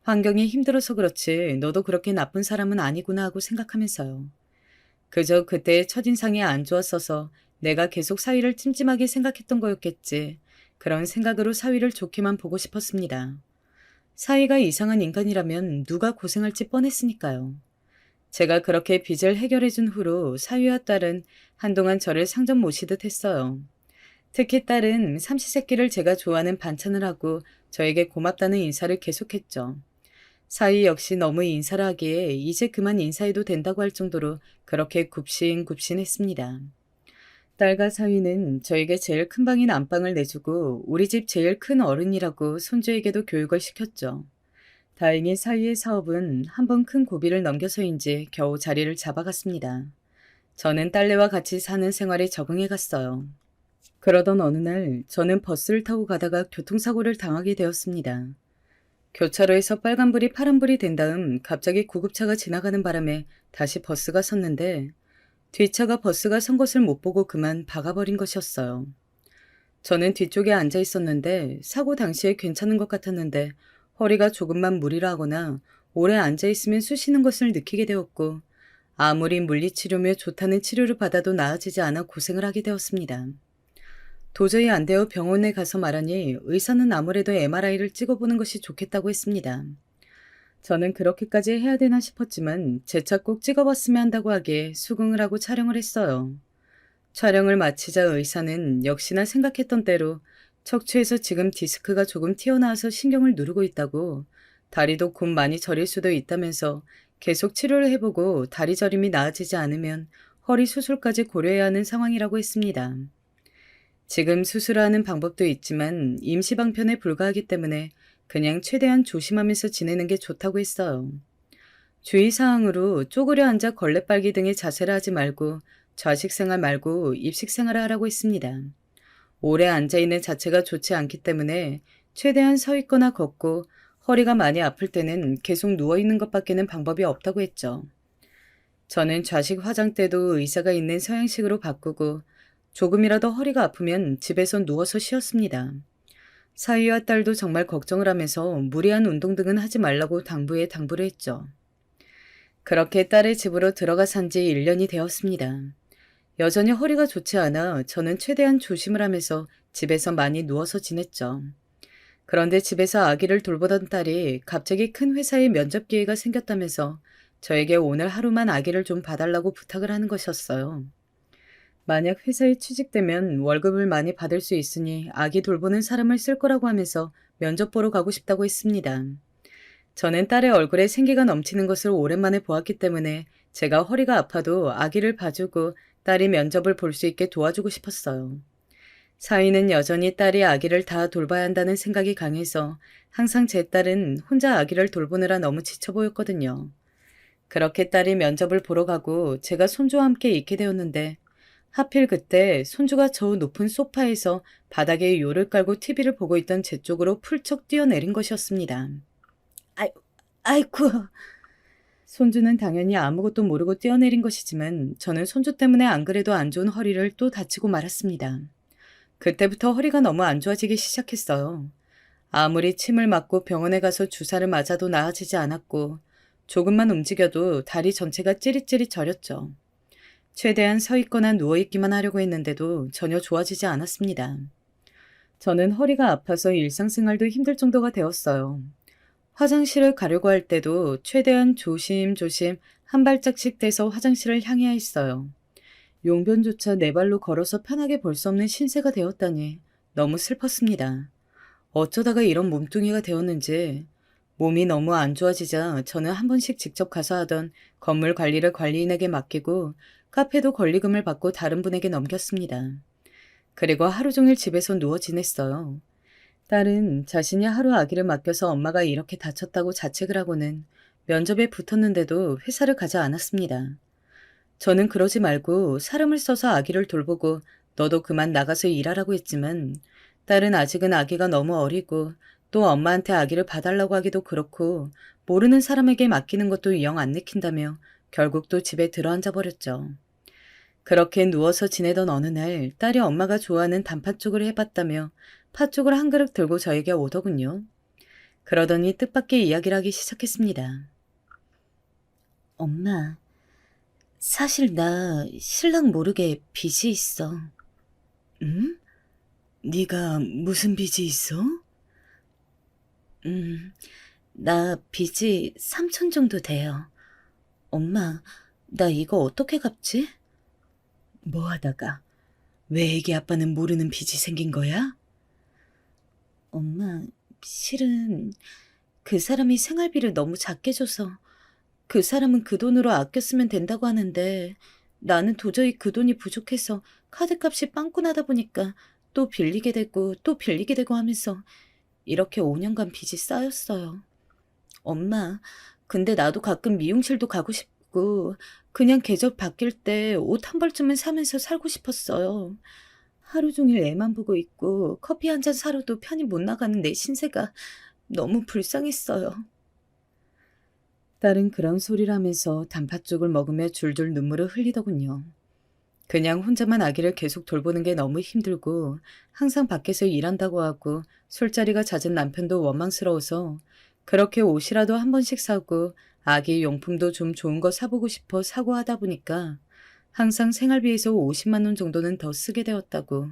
환경이 힘들어서 그렇지 너도 그렇게 나쁜 사람은 아니구나 하고 생각하면서요. 그저 그때의 첫인상이 안 좋았어서 내가 계속 사위를 찜찜하게 생각했던 거였겠지. 그런 생각으로 사위를 좋게만 보고 싶었습니다. 사위가 이상한 인간이라면 누가 고생할지 뻔했으니까요. 제가 그렇게 빚을 해결해준 후로 사위와 딸은 한동안 저를 상점 모시듯 했어요. 특히 딸은 삼시세끼를 제가 좋아하는 반찬을 하고 저에게 고맙다는 인사를 계속했죠. 사위 역시 너무 인사를 하기에 이제 그만 인사해도 된다고 할 정도로 그렇게 굽신굽신했습니다. 딸과 사위는 저에게 제일 큰 방인 안방을 내주고 우리 집 제일 큰 어른이라고 손주에게도 교육을 시켰죠. 다행히 사위의 사업은 한번 큰 고비를 넘겨서인지 겨우 자리를 잡아갔습니다. 저는 딸내와 같이 사는 생활에 적응해 갔어요. 그러던 어느 날 저는 버스를 타고 가다가 교통사고를 당하게 되었습니다. 교차로에서 빨간불이 파란불이 된 다음 갑자기 구급차가 지나가는 바람에 다시 버스가 섰는데 뒷차가 버스가 선 것을 못 보고 그만 박아버린 것이었어요. 저는 뒤쪽에 앉아 있었는데 사고 당시에 괜찮은 것 같았는데 허리가 조금만 무리를 하거나 오래 앉아있으면 쑤시는 것을 느끼게 되었고 아무리 물리치료며 좋다는 치료를 받아도 나아지지 않아 고생을 하게 되었습니다. 도저히 안 되어 병원에 가서 말하니 의사는 아무래도 MRI를 찍어보는 것이 좋겠다고 했습니다. 저는 그렇게까지 해야 되나 싶었지만 제 차 꼭 찍어봤으면 한다고 하기에 수긍을 하고 촬영을 했어요. 촬영을 마치자 의사는 역시나 생각했던 대로 척추에서 지금 디스크가 조금 튀어나와서 신경을 누르고 있다고 다리도 곧 많이 저릴 수도 있다면서 계속 치료를 해보고 다리 저림이 나아지지 않으면 허리 수술까지 고려해야 하는 상황이라고 했습니다. 지금 수술하는 방법도 있지만 임시방편에 불과하기 때문에 그냥 최대한 조심하면서 지내는 게 좋다고 했어요. 주의사항으로 쪼그려 앉아 걸레 빨기 등의 자세를 하지 말고 좌식 생활 말고 입식 생활을 하라고 했습니다. 오래 앉아있는 자체가 좋지 않기 때문에 최대한 서 있거나 걷고 허리가 많이 아플 때는 계속 누워있는 것밖에는 방법이 없다고 했죠. 저는 좌식 화장대도 의자가 있는 서양식으로 바꾸고 조금이라도 허리가 아프면 집에서 누워서 쉬었습니다. 사위와 딸도 정말 걱정을 하면서 무리한 운동 등은 하지 말라고 당부를 했죠. 그렇게 딸의 집으로 들어가 산 지 1년이 되었습니다. 여전히 허리가 좋지 않아 저는 최대한 조심을 하면서 집에서 많이 누워서 지냈죠. 그런데 집에서 아기를 돌보던 딸이 갑자기 큰 회사에 면접 기회가 생겼다면서 저에게 오늘 하루만 아기를 좀 봐달라고 부탁을 하는 것이었어요. 만약 회사에 취직되면 월급을 많이 받을 수 있으니 아기 돌보는 사람을 쓸 거라고 하면서 면접 보러 가고 싶다고 했습니다. 저는 딸의 얼굴에 생기가 넘치는 것을 오랜만에 보았기 때문에 제가 허리가 아파도 아기를 봐주고 딸이 면접을 볼 수 있게 도와주고 싶었어요. 사위는 여전히 딸이 아기를 다 돌봐야 한다는 생각이 강해서 항상 제 딸은 혼자 아기를 돌보느라 너무 지쳐 보였거든요. 그렇게 딸이 면접을 보러 가고 제가 손주와 함께 있게 되었는데 하필 그때 손주가 저 높은 소파에서 바닥에 요를 깔고 TV를 보고 있던 제 쪽으로 풀쩍 뛰어내린 것이었습니다. 아이쿠. 손주는 당연히 아무것도 모르고 뛰어내린 것이지만 저는 손주 때문에 안 그래도 안 좋은 허리를 또 다치고 말았습니다. 그때부터 허리가 너무 안 좋아지기 시작했어요. 아무리 침을 맞고 병원에 가서 주사를 맞아도 나아지지 않았고 조금만 움직여도 다리 전체가 찌릿찌릿 저렸죠. 최대한 서 있거나 누워 있기만 하려고 했는데도 전혀 좋아지지 않았습니다. 저는 허리가 아파서 일상생활도 힘들 정도가 되었어요. 화장실을 가려고 할 때도 최대한 조심조심 한 발짝씩 떼서 화장실을 향해야 했어요. 용변조차 네 발로 걸어서 편하게 볼 수 없는 신세가 되었다니 너무 슬펐습니다. 어쩌다가 이런 몸뚱이가 되었는지 몸이 너무 안 좋아지자 저는 한 번씩 직접 가서 하던 건물 관리를 관리인에게 맡기고 카페도 권리금을 받고 다른 분에게 넘겼습니다. 그리고 하루 종일 집에서 누워 지냈어요. 딸은 자신이 하루 아기를 맡겨서 엄마가 이렇게 다쳤다고 자책을 하고는 면접에 붙었는데도 회사를 가지 않았습니다. 저는 그러지 말고 사람을 써서 아기를 돌보고 너도 그만 나가서 일하라고 했지만 딸은 아직은 아기가 너무 어리고 또 엄마한테 아기를 봐달라고 하기도 그렇고 모르는 사람에게 맡기는 것도 영 안 내킨다며 결국 또 집에 들어앉아 버렸죠. 그렇게 누워서 지내던 어느 날 딸이 엄마가 좋아하는 단팥죽을 해봤다며 팥죽을 한 그릇 들고 저에게 오더군요. 그러더니 뜻밖의 이야기를 하기 시작했습니다. 엄마, 사실 나 신랑 모르게 빚이 있어. 응? 네가 무슨 빚이 있어? 나 빚이 3천 정도 돼요. 엄마, 나 이거 어떻게 갚지? 뭐 하다가? 왜 애기 아빠는 모르는 빚이 생긴 거야? 엄마, 실은 그 사람이 생활비를 너무 작게 줘서 그 사람은 그 돈으로 아껴 쓰면 된다고 하는데 나는 도저히 그 돈이 부족해서 카드값이 빵꾸나다 보니까 또 빌리게 되고 또 빌리게 되고 하면서 이렇게 5년간 빚이 쌓였어요. 엄마, 근데 나도 가끔 미용실도 가고 싶고 그냥 계절 바뀔 때 옷 한 벌쯤은 사면서 살고 싶었어요. 하루 종일 애만 보고 있고 커피 한 잔 사러도 편히 못 나가는 내 신세가 너무 불쌍했어요. 딸은 그런 소리를 하면서 단팥죽을 먹으며 줄줄 눈물을 흘리더군요. 그냥 혼자만 아기를 계속 돌보는 게 너무 힘들고 항상 밖에서 일한다고 하고 술자리가 잦은 남편도 원망스러워서 그렇게 옷이라도 한 번씩 사고 아기 용품도 좀 좋은 거 사보고 싶어 사고 하다 보니까 항상 생활비에서 50만 원 정도는 더 쓰게 되었다고.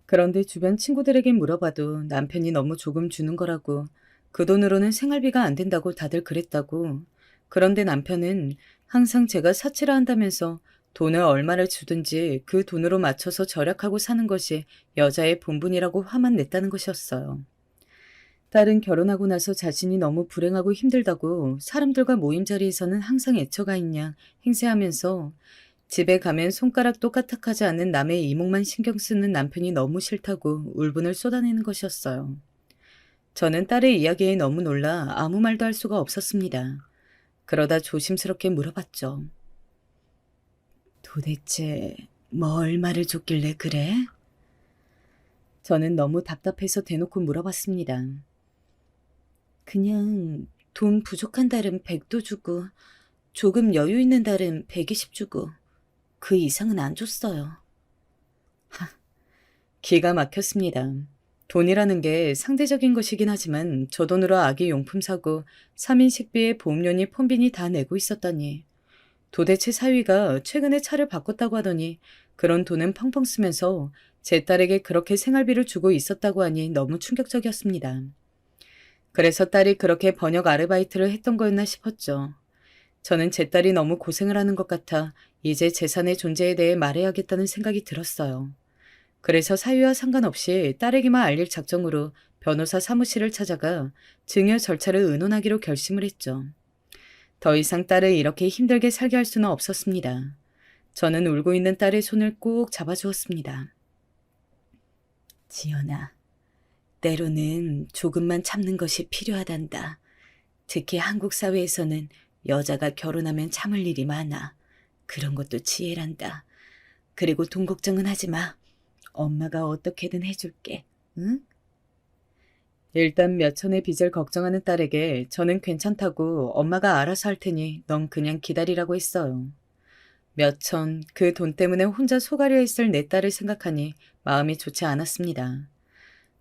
그런데 주변 친구들에게 물어봐도 남편이 너무 조금 주는 거라고 그 돈으로는 생활비가 안 된다고 다들 그랬다고. 그런데 남편은 항상 제가 사치를 한다면서 돈을 얼마를 주든지 그 돈으로 맞춰서 절약하고 사는 것이 여자의 본분이라고 화만 냈다는 것이었어요. 딸은 결혼하고 나서 자신이 너무 불행하고 힘들다고 사람들과 모임 자리에서는 항상 애처가 있냐 행세하면서 집에 가면 손가락도 까딱하지 않는 남의 이목만 신경 쓰는 남편이 너무 싫다고 울분을 쏟아내는 것이었어요. 저는 딸의 이야기에 너무 놀라 아무 말도 할 수가 없었습니다. 그러다 조심스럽게 물어봤죠. 도대체 뭐 얼마를 줬길래 그래? 저는 너무 답답해서 대놓고 물어봤습니다. 그냥 돈 부족한 달은 100도 주고 조금 여유 있는 달은 120 주고 그 이상은 안 줬어요. 기가 막혔습니다. 돈이라는 게 상대적인 것이긴 하지만 저 돈으로 아기 용품 사고 3인 식비에 보험료니 폰비니 다 내고 있었다니. 도대체 사위가 최근에 차를 바꿨다고 하더니 그런 돈은 펑펑 쓰면서 제 딸에게 그렇게 생활비를 주고 있었다고 하니 너무 충격적이었습니다. 그래서 딸이 그렇게 번역 아르바이트를 했던 거였나 싶었죠. 저는 제 딸이 너무 고생을 하는 것 같아 이제 재산의 존재에 대해 말해야겠다는 생각이 들었어요. 그래서 사유와 상관없이 딸에게만 알릴 작정으로 변호사 사무실을 찾아가 증여 절차를 의논하기로 결심을 했죠. 더 이상 딸을 이렇게 힘들게 살게 할 수는 없었습니다. 저는 울고 있는 딸의 손을 꼭 잡아주었습니다. 지연아, 때로는 조금만 참는 것이 필요하단다. 특히 한국 사회에서는 여자가 결혼하면 참을 일이 많아. 그런 것도 지혜란다. 그리고 돈 걱정은 하지 마. 엄마가 어떻게든 해줄게. 응? 일단 몇 천의 빚을 걱정하는 딸에게 저는 괜찮다고 엄마가 알아서 할 테니 넌 그냥 기다리라고 했어요. 몇 천, 그 돈 때문에 혼자 속아려 있을 내 딸을 생각하니 마음이 좋지 않았습니다.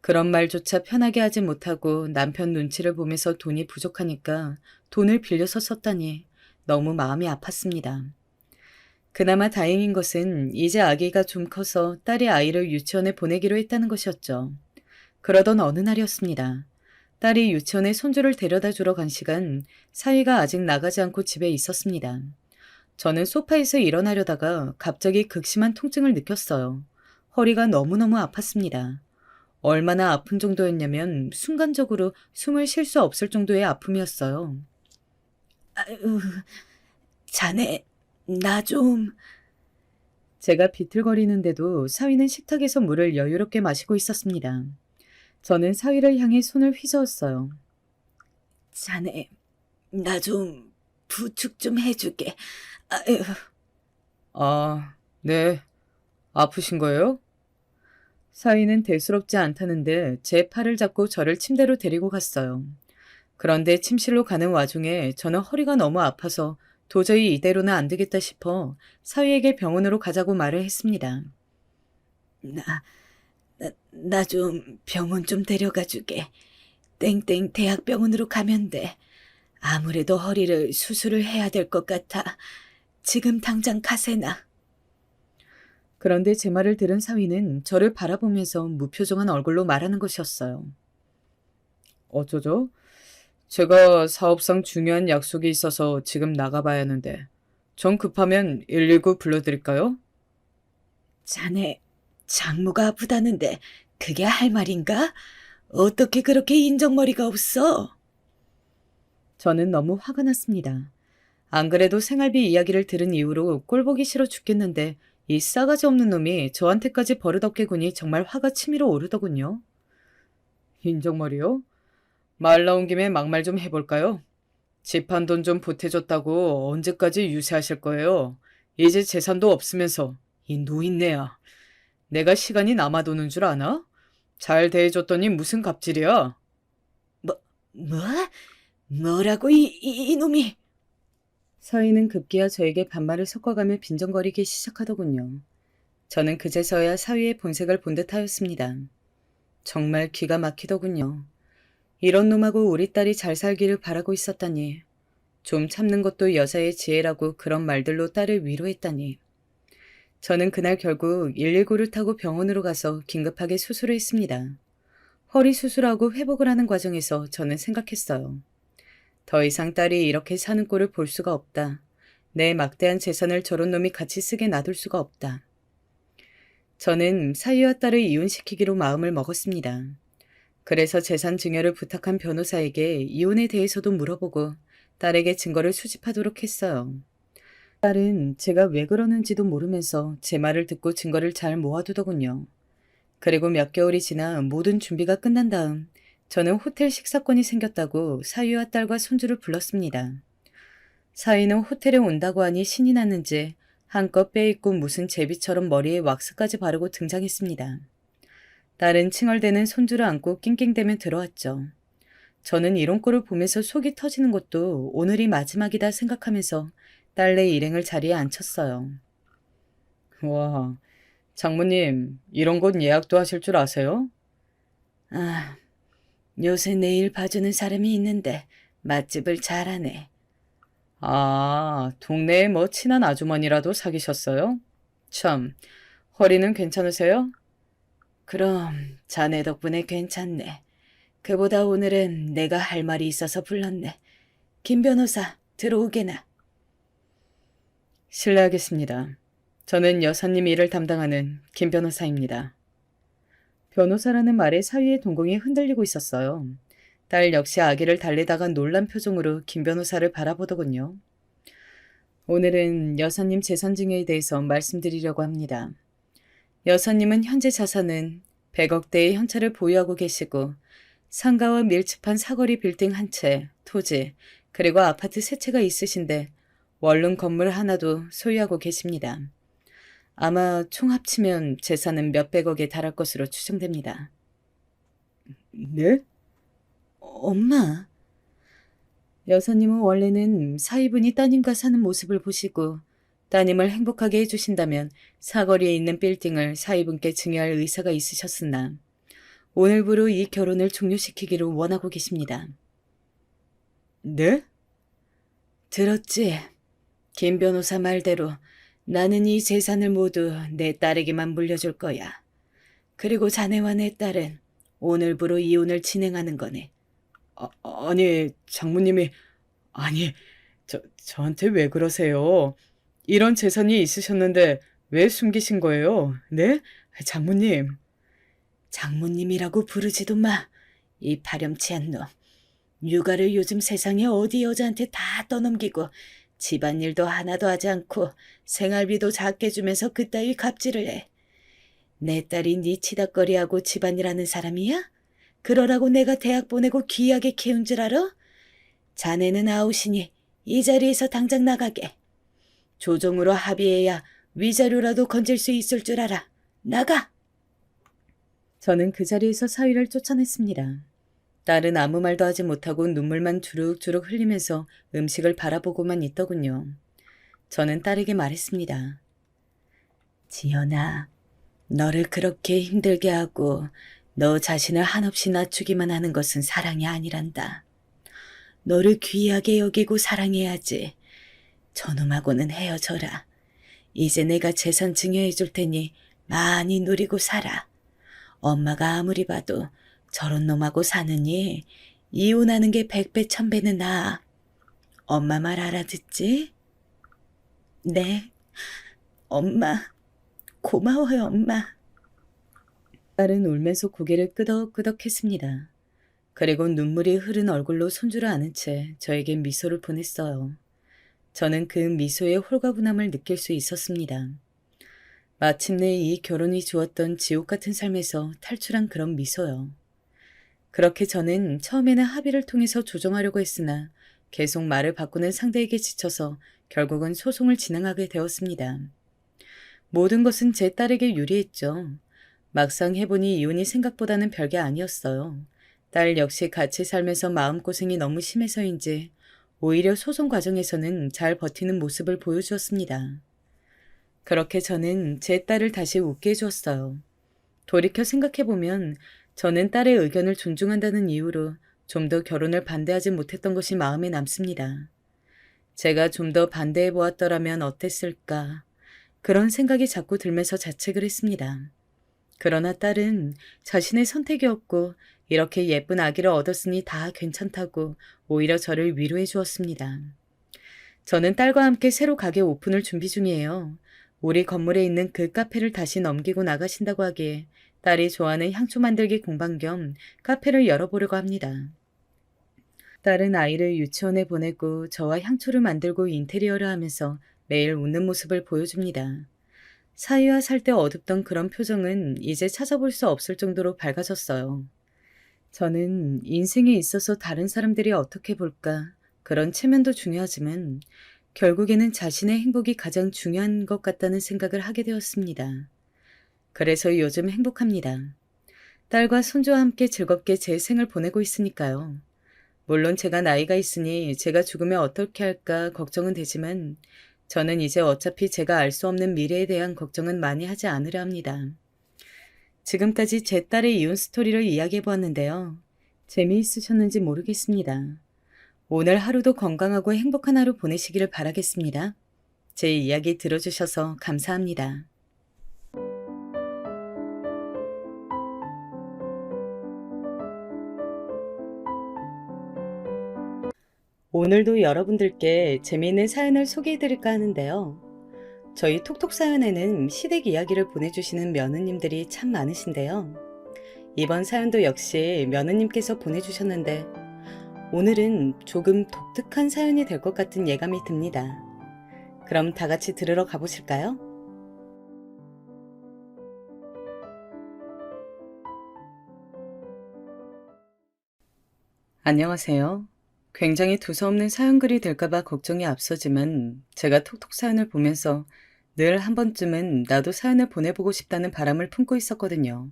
그런 말조차 편하게 하지 못하고 남편 눈치를 보면서 돈이 부족하니까 돈을 빌려서 썼다니 너무 마음이 아팠습니다. 그나마 다행인 것은 이제 아기가 좀 커서 딸이 아이를 유치원에 보내기로 했다는 것이었죠. 그러던 어느 날이었습니다. 딸이 유치원에 손주를 데려다 주러 간 시간 사위가 아직 나가지 않고 집에 있었습니다. 저는 소파에서 일어나려다가 갑자기 극심한 통증을 느꼈어요. 허리가 너무너무 아팠습니다. 얼마나 아픈 정도였냐면 순간적으로 숨을 쉴 수 없을 정도의 아픔이었어요. 아유, 자네, 나 좀... 제가 비틀거리는데도 사위는 식탁에서 물을 여유롭게 마시고 있었습니다. 저는 사위를 향해 손을 휘저었어요. 자네, 나 좀 부축 좀 해주게. 아유. 아, 네. 아프신 거예요? 사위는 대수롭지 않다는데 제 팔을 잡고 저를 침대로 데리고 갔어요. 그런데 침실로 가는 와중에 저는 허리가 너무 아파서 도저히 이대로는 안 되겠다 싶어 사위에게 병원으로 가자고 말을 했습니다. 나 좀 병원 좀 데려가 주게. 땡땡 대학병원으로 가면 돼. 아무래도 허리를 수술을 해야 될 것 같아. 지금 당장 가세나. 그런데 제 말을 들은 사위는 저를 바라보면서 무표정한 얼굴로 말하는 것이었어요. 어쩌죠? 제가 사업상 중요한 약속이 있어서 지금 나가봐야 하는데 전 급하면 119 불러드릴까요? 자네 장모가 아프다는데 그게 할 말인가? 어떻게 그렇게 인정머리가 없어? 저는 너무 화가 났습니다. 안 그래도 생활비 이야기를 들은 이후로 꼴보기 싫어 죽겠는데 이 싸가지 없는 놈이 저한테까지 버릇없게 구니 정말 화가 치밀어 오르더군요. 인정머리요? 말 나온 김에 막말 좀 해볼까요? 집 한 돈 좀 보태줬다고 언제까지 유세하실 거예요? 이제 재산도 없으면서 이 노인네야. 내가 시간이 남아도는 줄 아나? 잘 대해줬더니 무슨 갑질이야? 뭐? 뭐라고 이놈이? 서희는 급기야 저에게 반말을 섞어가며 빈정거리기 시작하더군요. 저는 그제서야 사위의 본색을 본 듯하였습니다. 정말 기가 막히더군요. 이런 놈하고 우리 딸이 잘 살기를 바라고 있었다니. 좀 참는 것도 여자의 지혜라고 그런 말들로 딸을 위로했다니. 저는 그날 결국 119를 타고 병원으로 가서 긴급하게 수술을 했습니다. 허리 수술하고 회복을 하는 과정에서 저는 생각했어요. 더 이상 딸이 이렇게 사는 꼴을 볼 수가 없다. 내 막대한 재산을 저런 놈이 같이 쓰게 놔둘 수가 없다. 저는 사위와 딸을 이혼시키기로 마음을 먹었습니다. 그래서 재산 증여를 부탁한 변호사에게 이혼에 대해서도 물어보고 딸에게 증거를 수집하도록 했어요. 딸은 제가 왜 그러는지도 모르면서 제 말을 듣고 증거를 잘 모아두더군요. 그리고 몇 개월이 지나 모든 준비가 끝난 다음 저는 호텔 식사권이 생겼다고 사위와 딸과 손주를 불렀습니다. 사위는 호텔에 온다고 하니 신이 났는지 한껏 빼입고 무슨 제비처럼 머리에 왁스까지 바르고 등장했습니다. 딸은 칭얼대는 손주를 안고 낑낑대며 들어왔죠. 저는 이런 꼴을 보면서 속이 터지는 것도 오늘이 마지막이다 생각하면서 딸내 일행을 자리에 앉혔어요. 와, 장모님, 이런 곳 예약도 하실 줄 아세요? 아, 요새 내일 봐주는 사람이 있는데 맛집을 잘하네. 아, 동네에 뭐 친한 아주머니라도 사귀셨어요? 참, 허리는 괜찮으세요? 그럼 자네 덕분에 괜찮네. 그보다 오늘은 내가 할 말이 있어서 불렀네. 김 변호사, 들어오게나. 실례하겠습니다. 저는 여사님 일을 담당하는 김 변호사입니다. 변호사라는 말에 사위의 동공이 흔들리고 있었어요. 딸 역시 아기를 달래다가 놀란 표정으로 김 변호사를 바라보더군요. 오늘은 여사님 재산 증여에 대해서 말씀드리려고 합니다. 여사님은 현재 자산은 100억대의 현찰을 보유하고 계시고 상가와 밀집한 사거리 빌딩 한 채, 토지, 그리고 아파트 세 채가 있으신데 원룸 건물 하나도 소유하고 계십니다. 아마 총 합치면 재산은 몇백억에 달할 것으로 추정됩니다. 네? 엄마, 여사님은 원래는 사위분이 따님과 사는 모습을 보시고 따님을 행복하게 해주신다면 사거리에 있는 빌딩을 사위분께 증여할 의사가 있으셨으나 오늘부로 이 결혼을 종료시키기를 원하고 계십니다. 네? 들었지? 김 변호사 말대로 나는 이 재산을 모두 내 딸에게만 물려줄 거야. 그리고 자네와 내 딸은 오늘부로 이혼을 진행하는 거네. 아니, 장모님이, 아니, 저한테 왜 그러세요? 이런 재산이 있으셨는데 왜 숨기신 거예요? 네? 장모님. 장모님이라고 부르지도 마. 이 파렴치한 놈. 육아를 요즘 세상에 어디 여자한테 다 떠넘기고 집안일도 하나도 하지 않고 생활비도 작게 주면서 그따위 갑질을 해. 내 딸이 네 치닥거리하고 집안일 하는 사람이야? 그러라고 내가 대학 보내고 귀하게 키운 줄 알아? 자네는 아웃이니 이 자리에서 당장 나가게. 조정으로 합의해야 위자료라도 건질 수 있을 줄 알아. 나가! 저는 그 자리에서 사위를 쫓아냈습니다. 딸은 아무 말도 하지 못하고 눈물만 주룩주룩 흘리면서 음식을 바라보고만 있더군요. 저는 딸에게 말했습니다. 지연아, 너를 그렇게 힘들게 하고 너 자신을 한없이 낮추기만 하는 것은 사랑이 아니란다. 너를 귀하게 여기고 사랑해야지. 저놈하고는 헤어져라. 이제 내가 재산 증여해 줄 테니 많이 누리고 살아. 엄마가 아무리 봐도 저런 놈하고 사느니 이혼하는 게 100배 1000배는 나아. 엄마 말 알아듣지? 네. 엄마, 고마워요, 엄마. 딸은 울면서 고개를 끄덕끄덕했습니다. 그리고 눈물이 흐른 얼굴로 손주를 안은 채 저에게 미소를 보냈어요. 저는 그 미소의 홀가분함을 느낄 수 있었습니다. 마침내 이 결혼이 주었던 지옥 같은 삶에서 탈출한 그런 미소요. 그렇게 저는 처음에는 합의를 통해서 조정하려고 했으나 계속 말을 바꾸는 상대에게 지쳐서 결국은 소송을 진행하게 되었습니다. 모든 것은 제 딸에게 유리했죠. 막상 해보니 이혼이 생각보다는 별게 아니었어요. 딸 역시 같이 살면서 마음고생이 너무 심해서인지 오히려 소송 과정에서는 잘 버티는 모습을 보여주었습니다. 그렇게 저는 제 딸을 다시 웃게 해주었어요. 돌이켜 생각해보면 저는 딸의 의견을 존중한다는 이유로 좀 더 결혼을 반대하지 못했던 것이 마음에 남습니다. 제가 좀 더 반대해보았더라면 어땠을까 그런 생각이 자꾸 들면서 자책을 했습니다. 그러나 딸은 자신의 선택이었고 이렇게 예쁜 아기를 얻었으니 다 괜찮다고 오히려 저를 위로해 주었습니다. 저는 딸과 함께 새로 가게 오픈을 준비 중이에요. 우리 건물에 있는 그 카페를 다시 넘기고 나가신다고 하기에 딸이 좋아하는 향초 만들기 공방 겸 카페를 열어보려고 합니다. 딸은 아이를 유치원에 보내고 저와 향초를 만들고 인테리어를 하면서 매일 웃는 모습을 보여줍니다. 사위와 살 때 어둡던 그런 표정은 이제 찾아볼 수 없을 정도로 밝아졌어요. 저는 인생에 있어서 다른 사람들이 어떻게 볼까 그런 체면도 중요하지만 결국에는 자신의 행복이 가장 중요한 것 같다는 생각을 하게 되었습니다. 그래서 요즘 행복합니다. 딸과 손주와 함께 즐겁게 제 생을 보내고 있으니까요. 물론 제가 나이가 있으니 제가 죽으면 어떻게 할까 걱정은 되지만 저는 이제 어차피 제가 알 수 없는 미래에 대한 걱정은 많이 하지 않으려 합니다. 지금까지 제 딸의 이혼 스토리를 이야기해 보았는데요. 재미있으셨는지 모르겠습니다. 오늘 하루도 건강하고 행복한 하루 보내시기를 바라겠습니다. 제 이야기 들어주셔서 감사합니다. 오늘도 여러분들께 재미있는 사연을 소개해드릴까 하는데요. 저희 톡톡 사연에는 시댁 이야기를 보내주시는 며느님들이 참 많으신데요. 이번 사연도 역시 며느님께서 보내주셨는데 오늘은 조금 독특한 사연이 될 것 같은 예감이 듭니다. 그럼 다 같이 들으러 가보실까요? 안녕하세요. 굉장히 두서없는 사연글이 될까봐 걱정이 앞서지만 제가 톡톡 사연을 보면서 늘 한 번쯤은 나도 사연을 보내보고 싶다는 바람을 품고 있었거든요.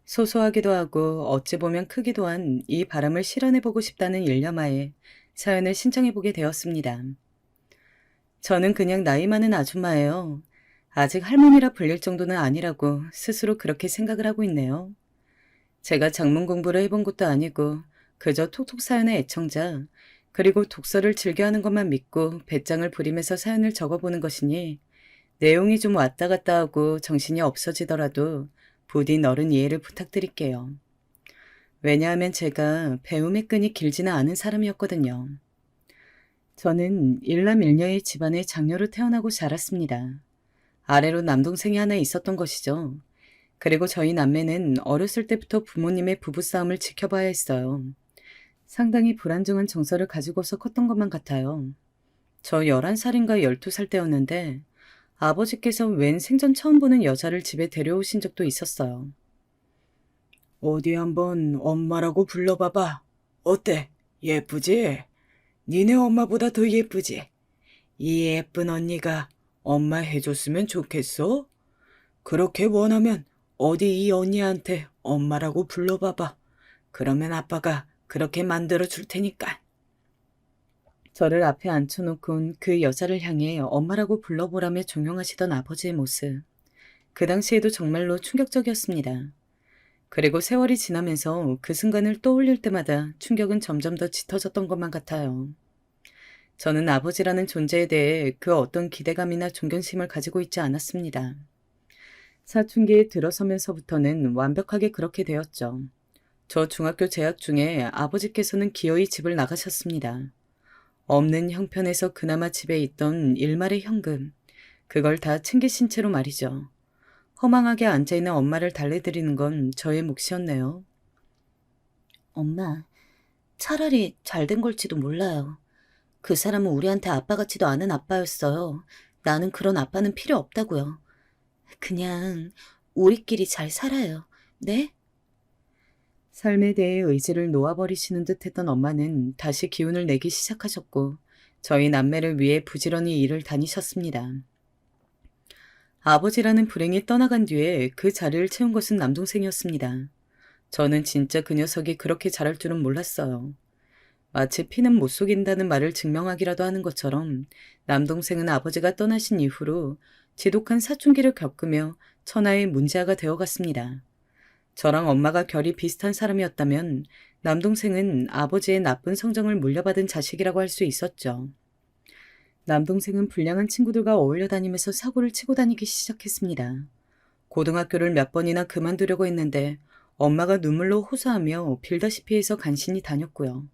소소하기도 하고 어찌 보면 크기도 한 이 바람을 실현해보고 싶다는 일념하에 사연을 신청해보게 되었습니다. 저는 그냥 나이 많은 아줌마예요. 아직 할머니라 불릴 정도는 아니라고 스스로 그렇게 생각을 하고 있네요. 제가 작문 공부를 해본 것도 아니고 그저 톡톡 사연의 애청자, 그리고 독서를 즐겨하는 것만 믿고 배짱을 부리면서 사연을 적어보는 것이니 내용이 좀 왔다 갔다 하고 정신이 없어지더라도 부디 너른 이해를 부탁드릴게요. 왜냐하면 제가 배움의 끈이 길지는 않은 사람이었거든요. 저는 일남일녀의 집안에 장녀로 태어나고 자랐습니다. 아래로 남동생이 하나 있었던 것이죠. 그리고 저희 남매는 어렸을 때부터 부모님의 부부싸움을 지켜봐야 했어요. 상당히 불안정한 정서를 가지고서 컸던 것만 같아요. 저 11살인가 12살 때였는데 아버지께서 웬 생전 처음 보는 여자를 집에 데려오신 적도 있었어요. 어디 한번 엄마라고 불러봐봐. 어때? 예쁘지? 니네 엄마보다 더 예쁘지? 이 예쁜 언니가 엄마 해줬으면 좋겠어? 그렇게 원하면 어디 이 언니한테 엄마라고 불러봐봐. 그러면 아빠가 그렇게 만들어 줄 테니까. 저를 앞에 앉혀놓곤 그 여자를 향해 엄마라고 불러보라며 종용하시던 아버지의 모습. 그 당시에도 정말로 충격적이었습니다. 그리고 세월이 지나면서 그 순간을 떠올릴 때마다 충격은 점점 더 짙어졌던 것만 같아요. 저는 아버지라는 존재에 대해 그 어떤 기대감이나 존경심을 가지고 있지 않았습니다. 사춘기에 들어서면서부터는 완벽하게 그렇게 되었죠. 저 중학교 재학 중에 아버지께서는 기어이 집을 나가셨습니다. 없는 형편에서 그나마 집에 있던 일말의 현금, 그걸 다 챙기신 채로 말이죠. 허망하게 앉아있는 엄마를 달래드리는 건 저의 몫이었네요. 엄마, 차라리 잘된 걸지도 몰라요. 그 사람은 우리한테 아빠 같지도 않은 아빠였어요. 나는 그런 아빠는 필요 없다고요. 그냥 우리끼리 잘 살아요. 네? 삶에 대해 의지를 놓아버리시는 듯 했던 엄마는 다시 기운을 내기 시작하셨고 저희 남매를 위해 부지런히 일을 다니셨습니다. 아버지라는 불행이 떠나간 뒤에 그 자리를 채운 것은 남동생이었습니다. 저는 진짜 그 녀석이 그렇게 잘할 줄은 몰랐어요. 마치 피는 못 속인다는 말을 증명하기라도 하는 것처럼 남동생은 아버지가 떠나신 이후로 지독한 사춘기를 겪으며 천하의 문제아가 되어갔습니다. 저랑 엄마가 결이 비슷한 사람이었다면 남동생은 아버지의 나쁜 성정을 물려받은 자식이라고 할 수 있었죠. 남동생은 불량한 친구들과 어울려 다니면서 사고를 치고 다니기 시작했습니다. 고등학교를 몇 번이나 그만두려고 했는데 엄마가 눈물로 호소하며 빌다시피 해서 간신히 다녔고요.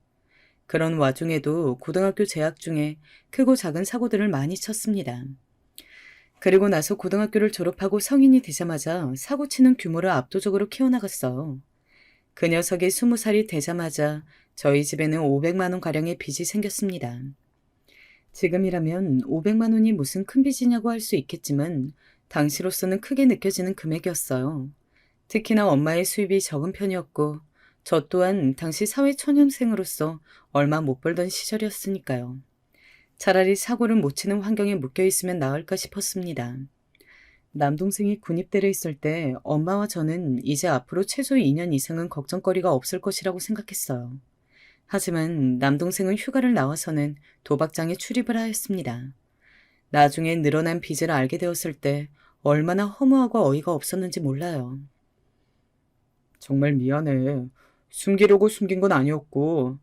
그런 와중에도 고등학교 재학 중에 크고 작은 사고들을 많이 쳤습니다. 그리고 나서 고등학교를 졸업하고 성인이 되자마자 사고치는 규모를 압도적으로 키워나갔어요. 그 녀석이 20살이 되자마자 저희 집에는 500만 원가량의 빚이 생겼습니다. 지금이라면 500만 원이 무슨 큰 빚이냐고 할 수 있겠지만 당시로서는 크게 느껴지는 금액이었어요. 특히나 엄마의 수입이 적은 편이었고 저 또한 당시 사회초년생으로서 얼마 못 벌던 시절이었으니까요. 차라리 사고를 못 치는 환경에 묶여 있으면 나을까 싶었습니다. 남동생이 군입대를 있을 때 엄마와 저는 이제 앞으로 최소 2년 이상은 걱정거리가 없을 것이라고 생각했어요. 하지만 남동생은 휴가를 나와서는 도박장에 출입을 하였습니다. 나중에 늘어난 빚을 알게 되었을 때 얼마나 허무하고 어이가 없었는지 몰라요. 정말 미안해. 숨기려고 숨긴 건 아니었고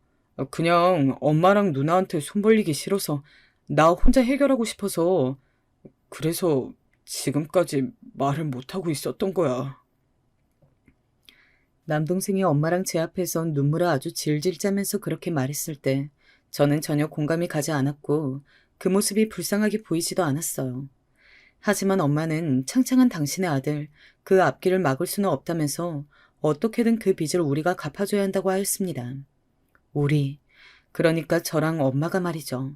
그냥 엄마랑 누나한테 손 벌리기 싫어서 나 혼자 해결하고 싶어서 그래서 지금까지 말을 못하고 있었던 거야. 남동생이 엄마랑 제 앞에서 눈물을 아주 질질 짜면서 그렇게 말했을 때 저는 전혀 공감이 가지 않았고 그 모습이 불쌍하게 보이지도 않았어요. 하지만 엄마는 창창한 당신의 아들, 그 앞길을 막을 수는 없다면서 어떻게든 그 빚을 우리가 갚아줘야 한다고 하였습니다. 우리, 그러니까 저랑 엄마가 말이죠.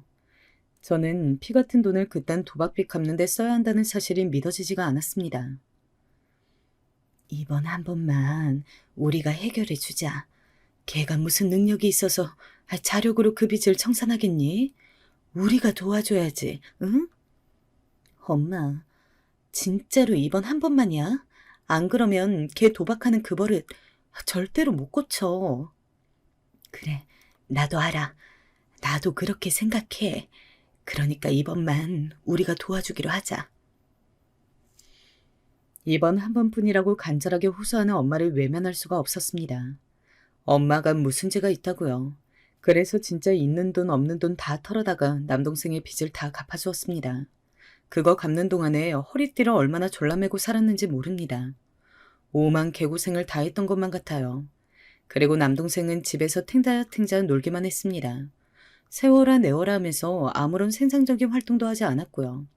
저는 피 같은 돈을 그딴 도박빚 갚는 데 써야 한다는 사실이 믿어지지가 않았습니다. 이번 한 번만 우리가 해결해 주자. 걔가 무슨 능력이 있어서 자력으로 그 빚을 청산하겠니? 우리가 도와줘야지, 응? 엄마, 진짜로 이번 한 번만이야? 안 그러면 걔 도박하는 그 버릇 절대로 못 고쳐. 그래, 나도 알아. 나도 그렇게 생각해. 그러니까 이번만 우리가 도와주기로 하자. 이번 한 번뿐이라고 간절하게 호소하는 엄마를 외면할 수가 없었습니다. 엄마가 무슨 죄가 있다고요. 그래서 진짜 있는 돈 없는 돈 다 털어다가 남동생의 빚을 다 갚아주었습니다. 그거 갚는 동안에 허리띠를 얼마나 졸라매고 살았는지 모릅니다. 오만 개고생을 다 했던 것만 같아요. 그리고 남동생은 집에서 탱자탱자 놀기만 했습니다. 세워라 내워라 하면서 아무런 생산적인 활동도 하지 않았고요.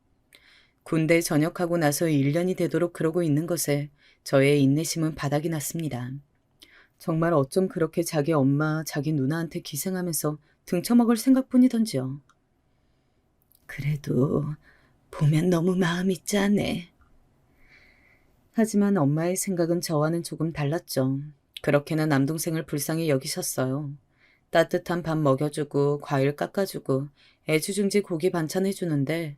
군대 전역하고 나서 1년이 되도록 그러고 있는 것에 저의 인내심은 바닥이 났습니다. 정말 어쩜 그렇게 자기 엄마, 자기 누나한테 기생하면서 등쳐먹을 생각뿐이던지요. 그래도 보면 너무 마음이 짠해. 하지만 엄마의 생각은 저와는 조금 달랐죠. 그렇게나 남동생을 불쌍히 여기셨어요. 따뜻한 밥 먹여주고 과일 깎아주고 애지중지 고기 반찬 해주는데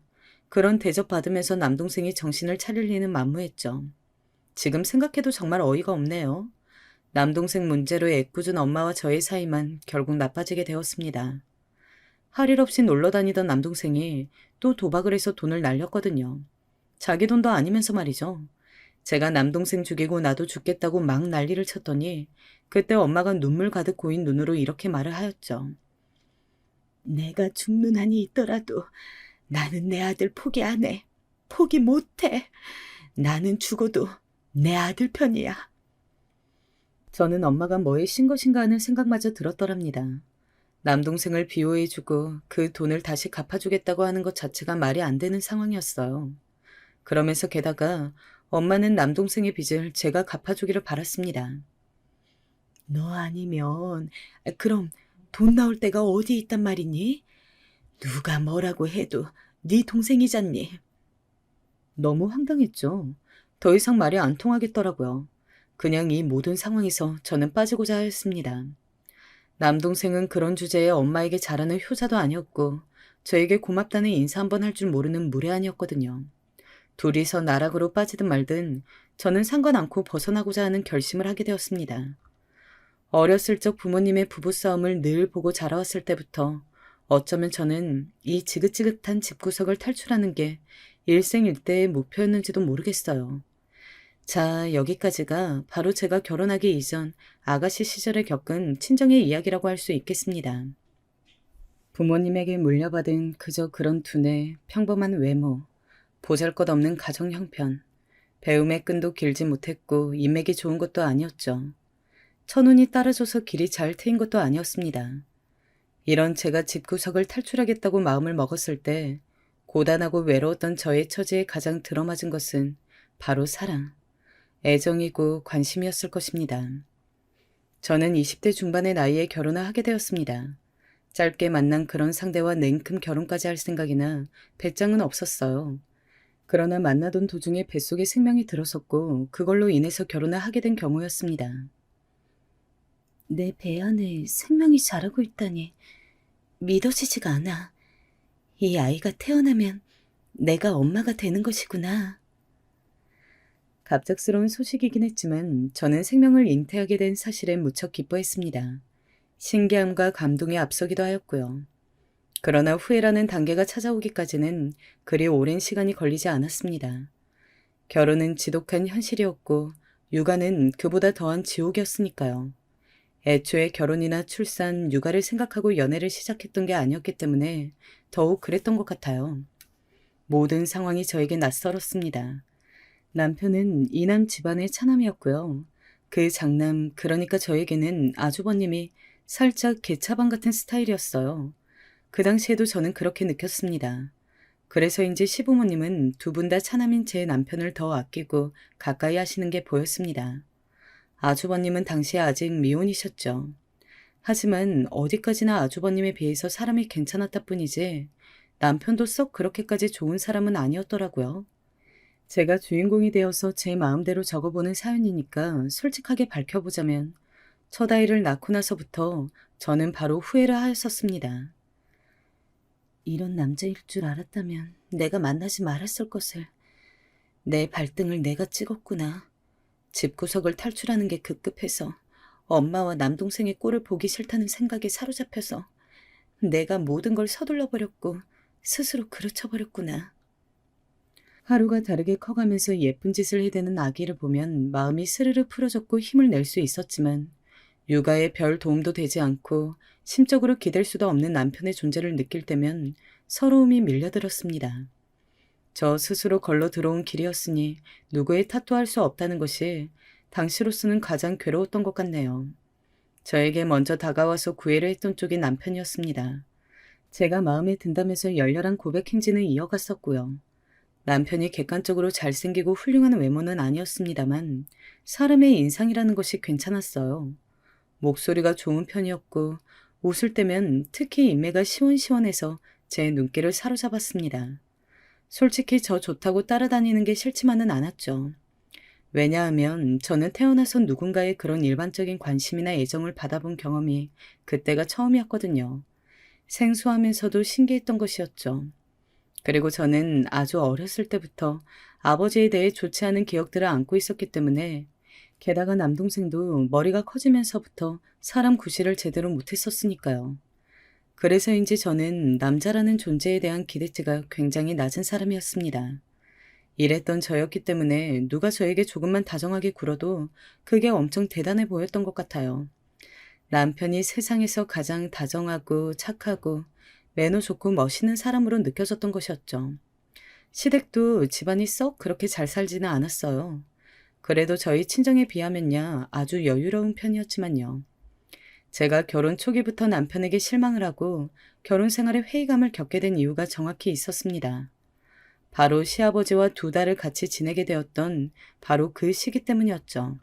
그런 대접 받으면서 남동생이 정신을 차릴 리는 만무했죠. 지금 생각해도 정말 어이가 없네요. 남동생 문제로 애꿎은 엄마와 저의 사이만 결국 나빠지게 되었습니다. 할 일 없이 놀러 다니던 남동생이 또 도박을 해서 돈을 날렸거든요. 자기 돈도 아니면서 말이죠. 제가 남동생 죽이고 나도 죽겠다고 막 난리를 쳤더니 그때 엄마가 눈물 가득 고인 눈으로 이렇게 말을 하였죠. 내가 죽는 한이 있더라도 나는 내 아들 포기 안 해. 포기 못 해. 나는 죽어도 내 아들 편이야. 저는 엄마가 뭐에 신 것인가 하는 생각마저 들었더랍니다. 남동생을 비호해주고 그 돈을 다시 갚아주겠다고 하는 것 자체가 말이 안 되는 상황이었어요. 그러면서 게다가 엄마는 남동생의 빚을 제가 갚아주기를 바랐습니다. 너 아니면 그럼 돈 나올 데가 어디 있단 말이니? 누가 뭐라고 해도 네 동생이잖니. 너무 황당했죠. 더 이상 말이 안 통하겠더라고요. 그냥 이 모든 상황에서 저는 빠지고자 하였습니다. 남동생은 그런 주제에 엄마에게 잘하는 효자도 아니었고 저에게 고맙다는 인사 한번 할 줄 모르는 무례한이었거든요. 둘이서 나락으로 빠지든 말든 저는 상관 않고 벗어나고자 하는 결심을 하게 되었습니다. 어렸을 적 부모님의 부부싸움을 늘 보고 자라왔을 때부터 어쩌면 저는 이 지긋지긋한 집구석을 탈출하는 게 일생일대의 목표였는지도 모르겠어요. 자, 여기까지가 바로 제가 결혼하기 이전 아가씨 시절에 겪은 친정의 이야기라고 할 수 있겠습니다. 부모님에게 물려받은 그저 그런 두뇌, 평범한 외모, 보잘것없는 가정 형편, 배움의 끈도 길지 못했고 인맥이 좋은 것도 아니었죠. 천운이 따라줘서 길이 잘 트인 것도 아니었습니다. 이런 제가 집구석을 탈출하겠다고 마음을 먹었을 때 고단하고 외로웠던 저의 처지에 가장 들어맞은 것은 바로 사랑, 애정이고 관심이었을 것입니다. 저는 20대 중반의 나이에 결혼을 하게 되었습니다. 짧게 만난 그런 상대와 냉큼 결혼까지 할 생각이나 배짱은 없었어요. 그러나 만나던 도중에 뱃속에 생명이 들어섰고 그걸로 인해서 결혼을 하게 된 경우였습니다. 내 배 안에 생명이 자라고 있다니 믿어지지가 않아. 이 아이가 태어나면 내가 엄마가 되는 것이구나. 갑작스러운 소식이긴 했지만 저는 생명을 잉태하게 된 사실에 무척 기뻐했습니다. 신기함과 감동에 앞서기도 하였고요. 그러나 후회라는 단계가 찾아오기까지는 그리 오랜 시간이 걸리지 않았습니다. 결혼은 지독한 현실이었고 육아는 그보다 더한 지옥이었으니까요. 애초에 결혼이나 출산, 육아를 생각하고 연애를 시작했던 게 아니었기 때문에 더욱 그랬던 것 같아요. 모든 상황이 저에게 낯설었습니다. 남편은 이남 집안의 차남이었고요. 그 장남, 그러니까 저에게는 아주버님이 살짝 개차반 같은 스타일이었어요. 그 당시에도 저는 그렇게 느꼈습니다. 그래서인지 시부모님은 두 분 다 차남인 제 남편을 더 아끼고 가까이 하시는 게 보였습니다. 아주버님은 당시에 아직 미혼이셨죠. 하지만 어디까지나 아주버님에 비해서 사람이 괜찮았다 뿐이지 남편도 썩 그렇게까지 좋은 사람은 아니었더라고요. 제가 주인공이 되어서 제 마음대로 적어보는 사연이니까 솔직하게 밝혀보자면 첫 아이를 낳고 나서부터 저는 바로 후회를 하였었습니다. 이런 남자일 줄 알았다면 내가 만나지 말았을 것을. 내 발등을 내가 찍었구나. 집구석을 탈출하는 게 급급해서 엄마와 남동생의 꼴을 보기 싫다는 생각에 사로잡혀서 내가 모든 걸 서둘러 버렸고 스스로 그르쳐버렸구나. 하루가 다르게 커가면서 예쁜 짓을 해대는 아기를 보면 마음이 스르르 풀어졌고 힘을 낼 수 있었지만 육아에 별 도움도 되지 않고 심적으로 기댈 수도 없는 남편의 존재를 느낄 때면 서러움이 밀려들었습니다. 저 스스로 걸러 들어온 길이었으니 누구의 탓도 할 수 없다는 것이 당시로서는 가장 괴로웠던 것 같네요. 저에게 먼저 다가와서 구애를 했던 쪽이 남편이었습니다. 제가 마음에 든다면서 열렬한 고백 행진을 이어갔었고요. 남편이 객관적으로 잘생기고 훌륭한 외모는 아니었습니다만 사람의 인상이라는 것이 괜찮았어요. 목소리가 좋은 편이었고 웃을 때면 특히 인매가 시원시원해서 제 눈길을 사로잡았습니다. 솔직히 저 좋다고 따라다니는 게 싫지만은 않았죠. 왜냐하면 저는 태어나서 누군가의 그런 일반적인 관심이나 애정을 받아본 경험이 그때가 처음이었거든요. 생소하면서도 신기했던 것이었죠. 그리고 저는 아주 어렸을 때부터 아버지에 대해 좋지 않은 기억들을 안고 있었기 때문에 게다가 남동생도 머리가 커지면서부터 사람 구실을 제대로 못했었으니까요. 그래서인지 저는 남자라는 존재에 대한 기대치가 굉장히 낮은 사람이었습니다. 이랬던 저였기 때문에 누가 저에게 조금만 다정하게 굴어도 그게 엄청 대단해 보였던 것 같아요. 남편이 세상에서 가장 다정하고 착하고 매너 좋고 멋있는 사람으로 느껴졌던 것이었죠. 시댁도 집안이 썩 그렇게 잘 살지는 않았어요. 그래도 저희 친정에 비하면야 아주 여유로운 편이었지만요. 제가 결혼 초기부터 남편에게 실망을 하고 결혼 생활에 회의감을 겪게 된 이유가 정확히 있었습니다. 바로 시아버지와 두 달을 같이 지내게 되었던 바로 그 시기 때문이었죠.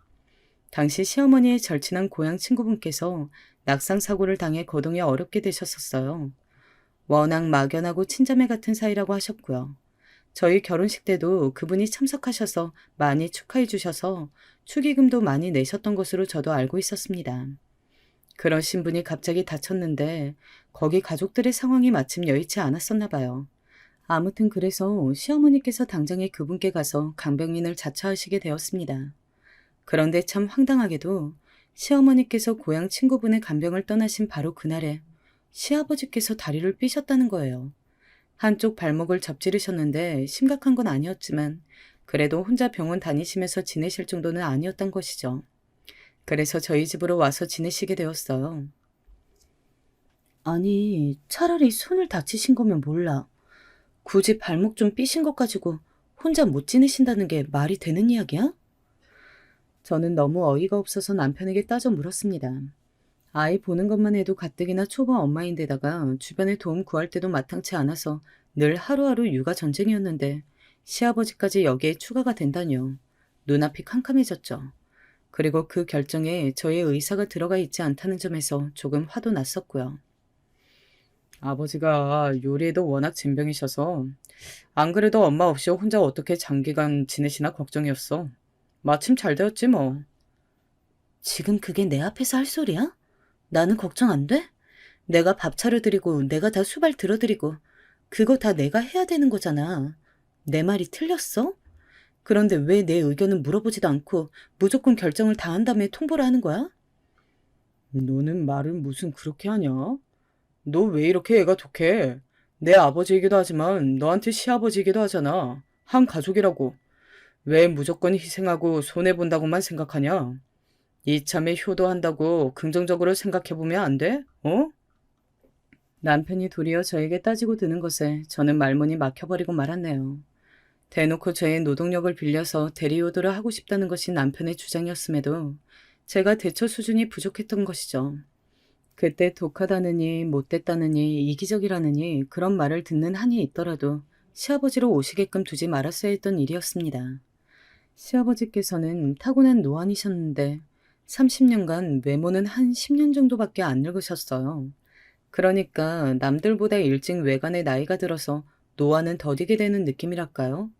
당시 시어머니의 절친한 고향 친구분께서 낙상 사고를 당해 거동이 어렵게 되셨었어요. 워낙 막연하고 친자매 같은 사이라고 하셨고요. 저희 결혼식 때도 그분이 참석하셔서 많이 축하해 주셔서 축의금도 많이 내셨던 것으로 저도 알고 있었습니다. 그러신 분이 갑자기 다쳤는데 거기 가족들의 상황이 마침 여의치 않았었나 봐요. 아무튼 그래서 시어머니께서 당장에 그분께 가서 강병인을 자처하시게 되었습니다. 그런데 참 황당하게도 시어머니께서 고향 친구분의 간병을 떠나신 바로 그날에 시아버지께서 다리를 삐셨다는 거예요. 한쪽 발목을 접지르셨는데 심각한 건 아니었지만 그래도 혼자 병원 다니시면서 지내실 정도는 아니었던 것이죠. 그래서 저희 집으로 와서 지내시게 되었어요. 아니, 차라리 손을 다치신 거면 몰라. 굳이 발목 좀 삐신 것 가지고 혼자 못 지내신다는 게 말이 되는 이야기야? 저는 너무 어이가 없어서 남편에게 따져 물었습니다. 아이 보는 것만 해도 가뜩이나 초보 엄마인데다가 주변에 도움 구할 때도 마땅치 않아서 늘 하루하루 육아 전쟁이었는데 시아버지까지 여기에 추가가 된다뇨. 눈앞이 캄캄해졌죠. 그리고 그 결정에 저의 의사가 들어가 있지 않다는 점에서 조금 화도 났었고요. 아버지가 요리에도 워낙 진병이셔서 안 그래도 엄마 없이 혼자 어떻게 장기간 지내시나 걱정이었어. 마침 잘 되었지 뭐. 지금 그게 내 앞에서 할 소리야? 나는 걱정 안 돼? 내가 밥 차려드리고 내가 다 수발 들어드리고 그거 다 내가 해야 되는 거잖아. 내 말이 틀렸어? 그런데 왜 내 의견은 물어보지도 않고 무조건 결정을 다 한 다음에 통보를 하는 거야? 너는 말을 무슨 그렇게 하냐? 너 왜 이렇게 애가 독해? 내 아버지이기도 하지만 너한테 시아버지이기도 하잖아. 한 가족이라고. 왜 무조건 희생하고 손해본다고만 생각하냐? 이참에 효도한다고 긍정적으로 생각해보면 안 돼? 어? 남편이 도리어 저에게 따지고 드는 것에 저는 말문이 막혀버리고 말았네요. 대놓고 저의 노동력을 빌려서 대리효도를 하고 싶다는 것이 남편의 주장이었음에도 제가 대처 수준이 부족했던 것이죠. 그때 독하다느니 못됐다느니 이기적이라느니 그런 말을 듣는 한이 있더라도 시아버지로 오시게끔 두지 말았어야 했던 일이었습니다. 시아버지께서는 타고난 노안이셨는데 30년간 외모는 한 10년 정도밖에 안 늙으셨어요. 그러니까 남들보다 일찍 외간에 나이가 들어서 노안은 더디게 되는 느낌이랄까요?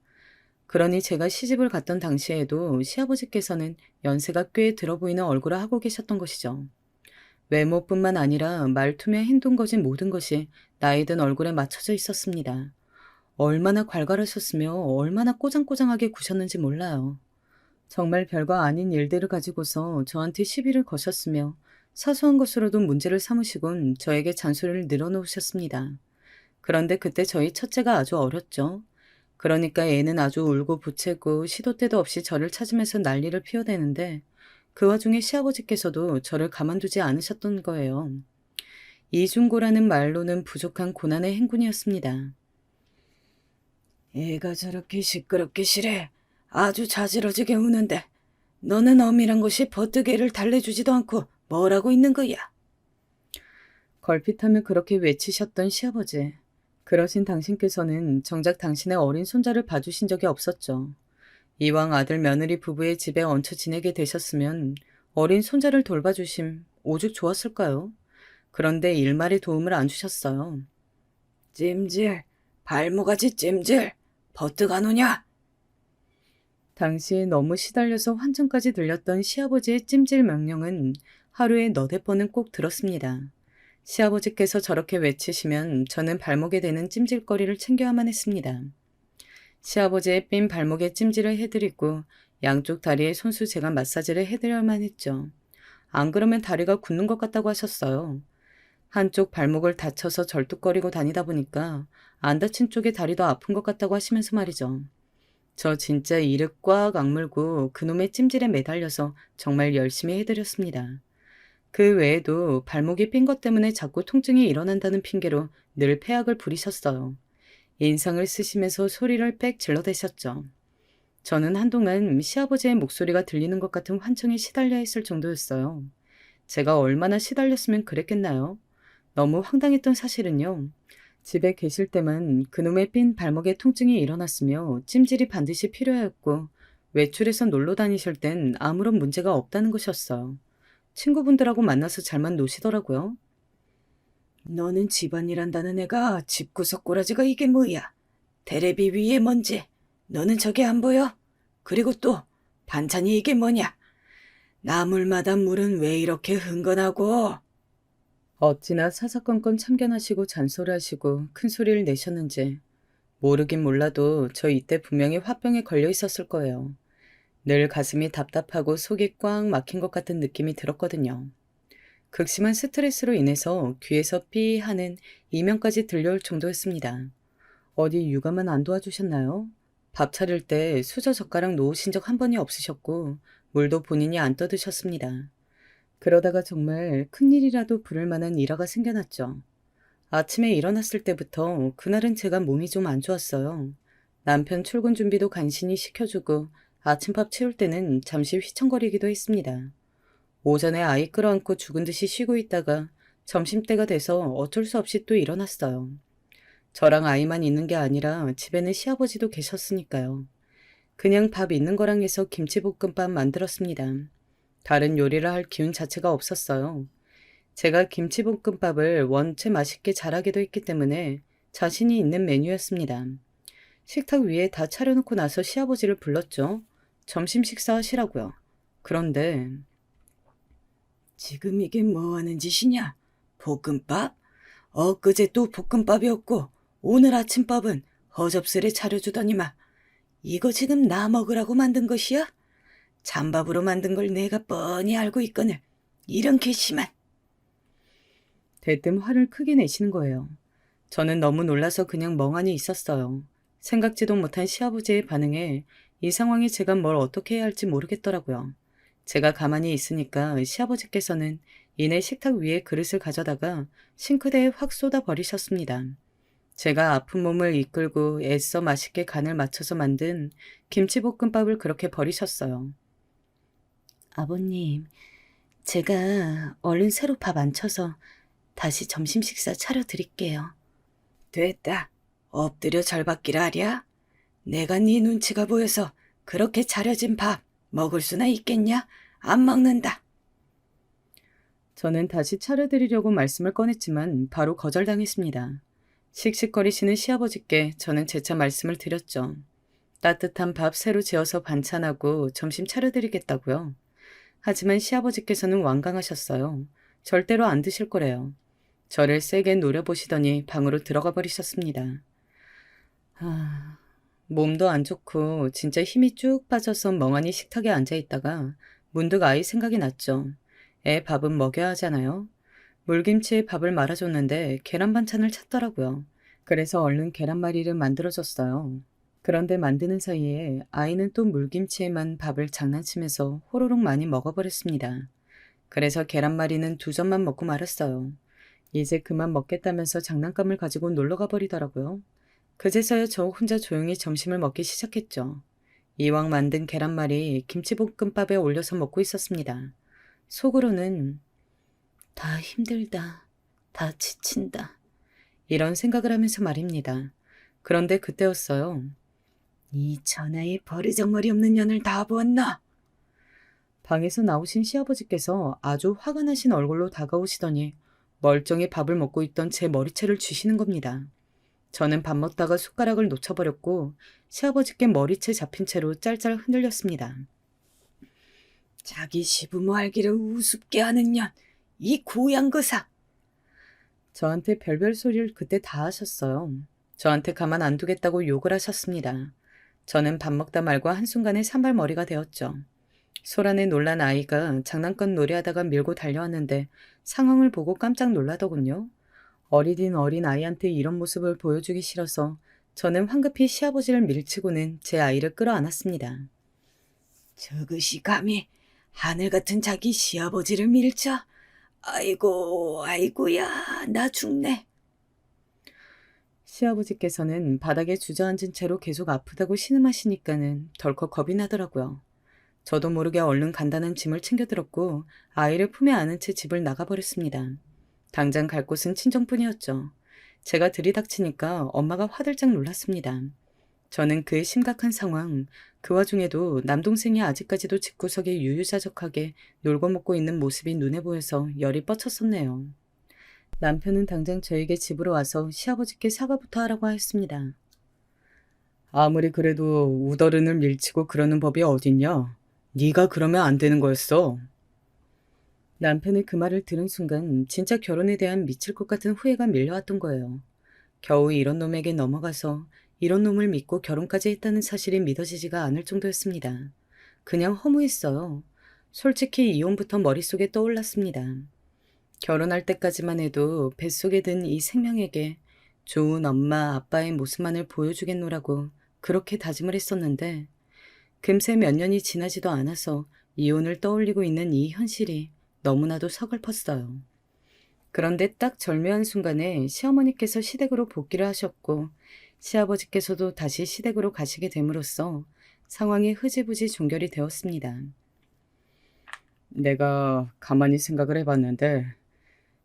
그러니 제가 시집을 갔던 당시에도 시아버지께서는 연세가 꽤 들어 보이는 얼굴을 하고 계셨던 것이죠. 외모뿐만 아니라 말투며 행동 거진 모든 것이 나이 든 얼굴에 맞춰져 있었습니다. 얼마나 괄괄하셨으며 얼마나 꼬장꼬장하게 구셨는지 몰라요. 정말 별거 아닌 일들을 가지고서 저한테 시비를 거셨으며 사소한 것으로도 문제를 삼으시곤 저에게 잔소리를 늘어놓으셨습니다. 그런데 그때 저희 첫째가 아주 어렸죠. 그러니까 애는 아주 울고 부채고 시도 때도 없이 저를 찾으면서 난리를 피워대는데 그 와중에 시아버지께서도 저를 가만두지 않으셨던 거예요. 이중고라는 말로는 부족한 고난의 행군이었습니다. 애가 저렇게 시끄럽게 실해 아주 자지러지게 우는데 너는 엄이란 것이 버뜨개를 달래주지도 않고 뭐라고 있는 거야? 걸핏하며 그렇게 외치셨던 시아버지. 그러신 당신께서는 정작 당신의 어린 손자를 봐주신 적이 없었죠. 이왕 아들 며느리 부부의 집에 얹혀 지내게 되셨으면 어린 손자를 돌봐주심 오죽 좋았을까요? 그런데 일말의 도움을 안 주셨어요. 찜질, 발모가지 찜질, 버뜩 안 오냐? 당시에 너무 시달려서 환청까지 들렸던 시아버지의 찜질 명령은 하루에 너댓 번은 꼭 들었습니다. 시아버지께서 저렇게 외치시면 저는 발목에 대는 찜질거리를 챙겨야만 했습니다. 시아버지의 삔 발목에 찜질을 해드리고 양쪽 다리에 손수 제가 마사지를 해드려야만 했죠. 안 그러면 다리가 굳는 것 같다고 하셨어요. 한쪽 발목을 다쳐서 절뚝거리고 다니다 보니까 안 다친 쪽의 다리도 아픈 것 같다고 하시면서 말이죠. 저 진짜 이를 꽉 악물고 그놈의 찜질에 매달려서 정말 열심히 해드렸습니다. 그 외에도 발목이 삔 것 때문에 자꾸 통증이 일어난다는 핑계로 늘 폐악을 부리셨어요. 인상을 쓰시면서 소리를 빽 질러대셨죠. 저는 한동안 시아버지의 목소리가 들리는 것 같은 환청에 시달려 있을 정도였어요. 제가 얼마나 시달렸으면 그랬겠나요? 너무 황당했던 사실은요. 집에 계실 때만 그놈의 삔 발목에 통증이 일어났으며 찜질이 반드시 필요하였고 외출해서 놀러 다니실 땐 아무런 문제가 없다는 것이었어요. 친구분들하고 만나서 잘만 노시더라고요. 너는 집안일 한다는 애가 집구석 꼬라지가 이게 뭐야? 테레비 위에 뭔지 너는 저게 안 보여? 그리고 또 반찬이 이게 뭐냐? 나물마다 물은 왜 이렇게 흥건하고? 어찌나 사사건건 참견하시고 잔소리하시고 큰 소리를 내셨는지 모르긴 몰라도 저 이때 분명히 화병에 걸려 있었을 거예요. 늘 가슴이 답답하고 속이 꽉 막힌 것 같은 느낌이 들었거든요. 극심한 스트레스로 인해서 귀에서 삐 하는 이명까지 들려올 정도였습니다. 어디 육아만 안 도와주셨나요? 밥 차릴 때 수저 젓가락 놓으신 적 한 번이 없으셨고 물도 본인이 안 떠드셨습니다. 그러다가 정말 큰일이라도 부를 만한 일화가 생겨났죠. 아침에 일어났을 때부터 그날은 제가 몸이 좀 안 좋았어요. 남편 출근 준비도 간신히 시켜주고 아침밥 채울 때는 잠시 휘청거리기도 했습니다. 오전에 아이 끌어안고 죽은 듯이 쉬고 있다가 점심때가 돼서 어쩔 수 없이 또 일어났어요. 저랑 아이만 있는 게 아니라 집에는 시아버지도 계셨으니까요. 그냥 밥 있는 거랑 해서 김치볶음밥 만들었습니다. 다른 요리를 할 기운 자체가 없었어요. 제가 김치볶음밥을 원체 맛있게 잘하기도 했기 때문에 자신이 있는 메뉴였습니다. 식탁 위에 다 차려놓고 나서 시아버지를 불렀죠. 점심 식사 하시라고요. 그런데 지금 이게 뭐 하는 짓이냐? 볶음밥? 엊그제 또 볶음밥이었고 오늘 아침밥은 허접스레 차려주더니만 이거 지금 나 먹으라고 만든 것이야? 잔밥으로 만든 걸 내가 뻔히 알고 있거늘 이런 괘씸한. 대뜸 화를 크게 내시는 거예요. 저는 너무 놀라서 그냥 멍하니 있었어요. 생각지도 못한 시아버지의 반응에 이 상황에 제가 뭘 어떻게 해야 할지 모르겠더라고요. 제가 가만히 있으니까 시아버지께서는 이내 식탁 위에 그릇을 가져다가 싱크대에 확 쏟아 버리셨습니다. 제가 아픈 몸을 이끌고 애써 맛있게 간을 맞춰서 만든 김치볶음밥을 그렇게 버리셨어요. 아버님, 제가 얼른 새로 밥 안 쳐서 다시 점심 식사 차려드릴게요. 됐다. 엎드려 절받기를 하랴? 내가 네 눈치가 보여서 그렇게 차려진 밥 먹을 수나 있겠냐? 안 먹는다. 저는 다시 차려드리려고 말씀을 꺼냈지만 바로 거절당했습니다. 씩씩거리시는 시아버지께 저는 재차 말씀을 드렸죠. 따뜻한 밥 새로 재워서 반찬하고 점심 차려드리겠다고요. 하지만 시아버지께서는 완강하셨어요. 절대로 안 드실 거래요. 저를 세게 노려보시더니 방으로 들어가 버리셨습니다. 몸도 안 좋고 진짜 힘이 쭉 빠져서 멍하니 식탁에 앉아있다가 문득 아이 생각이 났죠. 애 밥은 먹여야 하잖아요. 물김치에 밥을 말아줬는데 계란 반찬을 찾더라고요. 그래서 얼른 계란말이를 만들어줬어요. 그런데 만드는 사이에 아이는 또 물김치에만 밥을 장난치면서 호로록 많이 먹어버렸습니다. 그래서 계란말이는 2점만 먹고 말았어요. 이제 그만 먹겠다면서 장난감을 가지고 놀러가 버리더라고요. 그제서야 저 혼자 조용히 점심을 먹기 시작했죠. 이왕 만든 계란말이 김치볶음밥에 올려서 먹고 있었습니다. 속으로는 다 힘들다, 다 지친다, 이런 생각을 하면서 말입니다. 그런데 그때였어요. 이 천하의 버르장머리 없는 년을 다 보았나? 방에서 나오신 시아버지께서 아주 화가 나신 얼굴로 다가오시더니 멀쩡히 밥을 먹고 있던 제 머리채를 쥐시는 겁니다. 저는 밥 먹다가 숟가락을 놓쳐버렸고 시아버지께 머리채 잡힌 채로 짤짤 흔들렸습니다. 자기 시부모 알기를 우습게 하는 년, 이 고양거사. 저한테 별별 소리를 그때 다 하셨어요. 저한테 가만 안 두겠다고 욕을 하셨습니다. 저는 밥 먹다 말고 한순간에 산발머리가 되었죠. 소란에 놀란 아이가 장난감 놀이하다가 밀고 달려왔는데 상황을 보고 깜짝 놀라더군요. 어리딘 어린 아이한테 이런 모습을 보여주기 싫어서 저는 황급히 시아버지를 밀치고는 제 아이를 끌어안았습니다. 저것이 감히 하늘 같은 자기 시아버지를 밀쳐? 아이고, 아이고야, 나 죽네. 시아버지께서는 바닥에 주저앉은 채로 계속 아프다고 신음하시니까는 덜컥 겁이 나더라고요. 저도 모르게 얼른 간단한 짐을 챙겨들었고 아이를 품에 안은 채 집을 나가버렸습니다. 당장 갈 곳은 친정뿐이었죠. 제가 들이닥치니까 엄마가 화들짝 놀랐습니다. 저는 그의 심각한 상황, 그 와중에도 남동생이 아직까지도 집구석에 유유자적하게 놀고 먹고 있는 모습이 눈에 보여서 열이 뻗쳤었네요. 남편은 당장 저에게 집으로 와서 시아버지께 사과부터 하라고 하였습니다. 아무리 그래도 우더른을 밀치고 그러는 법이 어딨냐? 네가 그러면 안 되는 거였어. 남편의 그 말을 들은 순간 진짜 결혼에 대한 미칠 것 같은 후회가 밀려왔던 거예요. 겨우 이런 놈에게 넘어가서 이런 놈을 믿고 결혼까지 했다는 사실이 믿어지지가 않을 정도였습니다. 그냥 허무했어요. 솔직히 이혼부터 머릿속에 떠올랐습니다. 결혼할 때까지만 해도 뱃속에 든 이 생명에게 좋은 엄마, 아빠의 모습만을 보여주겠노라고 그렇게 다짐을 했었는데 금세 몇 년이 지나지도 않아서 이혼을 떠올리고 있는 이 현실이 너무나도 서글펐어요. 그런데 딱 절묘한 순간에 시어머니께서 시댁으로 복귀를 하셨고 시아버지께서도 다시 시댁으로 가시게 됨으로써 상황이 흐지부지 종결이 되었습니다. 내가 가만히 생각을 해봤는데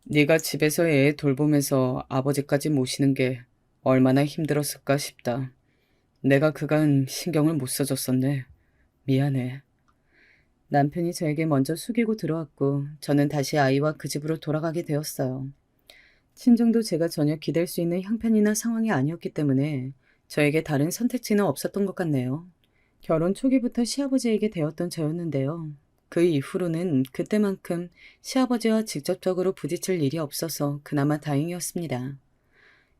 네가 집에서 애 돌보면서 아버지까지 모시는 게 얼마나 힘들었을까 싶다. 내가 그간 신경을 못 써줬었네. 미안해. 남편이 저에게 먼저 숙이고 들어왔고 저는 다시 아이와 그 집으로 돌아가게 되었어요. 친정도 제가 전혀 기댈 수 있는 형편이나 상황이 아니었기 때문에 저에게 다른 선택지는 없었던 것 같네요. 결혼 초기부터 시아버지에게 되었던 저였는데요. 그 이후로는 그때만큼 시아버지와 직접적으로 부딪힐 일이 없어서 그나마 다행이었습니다.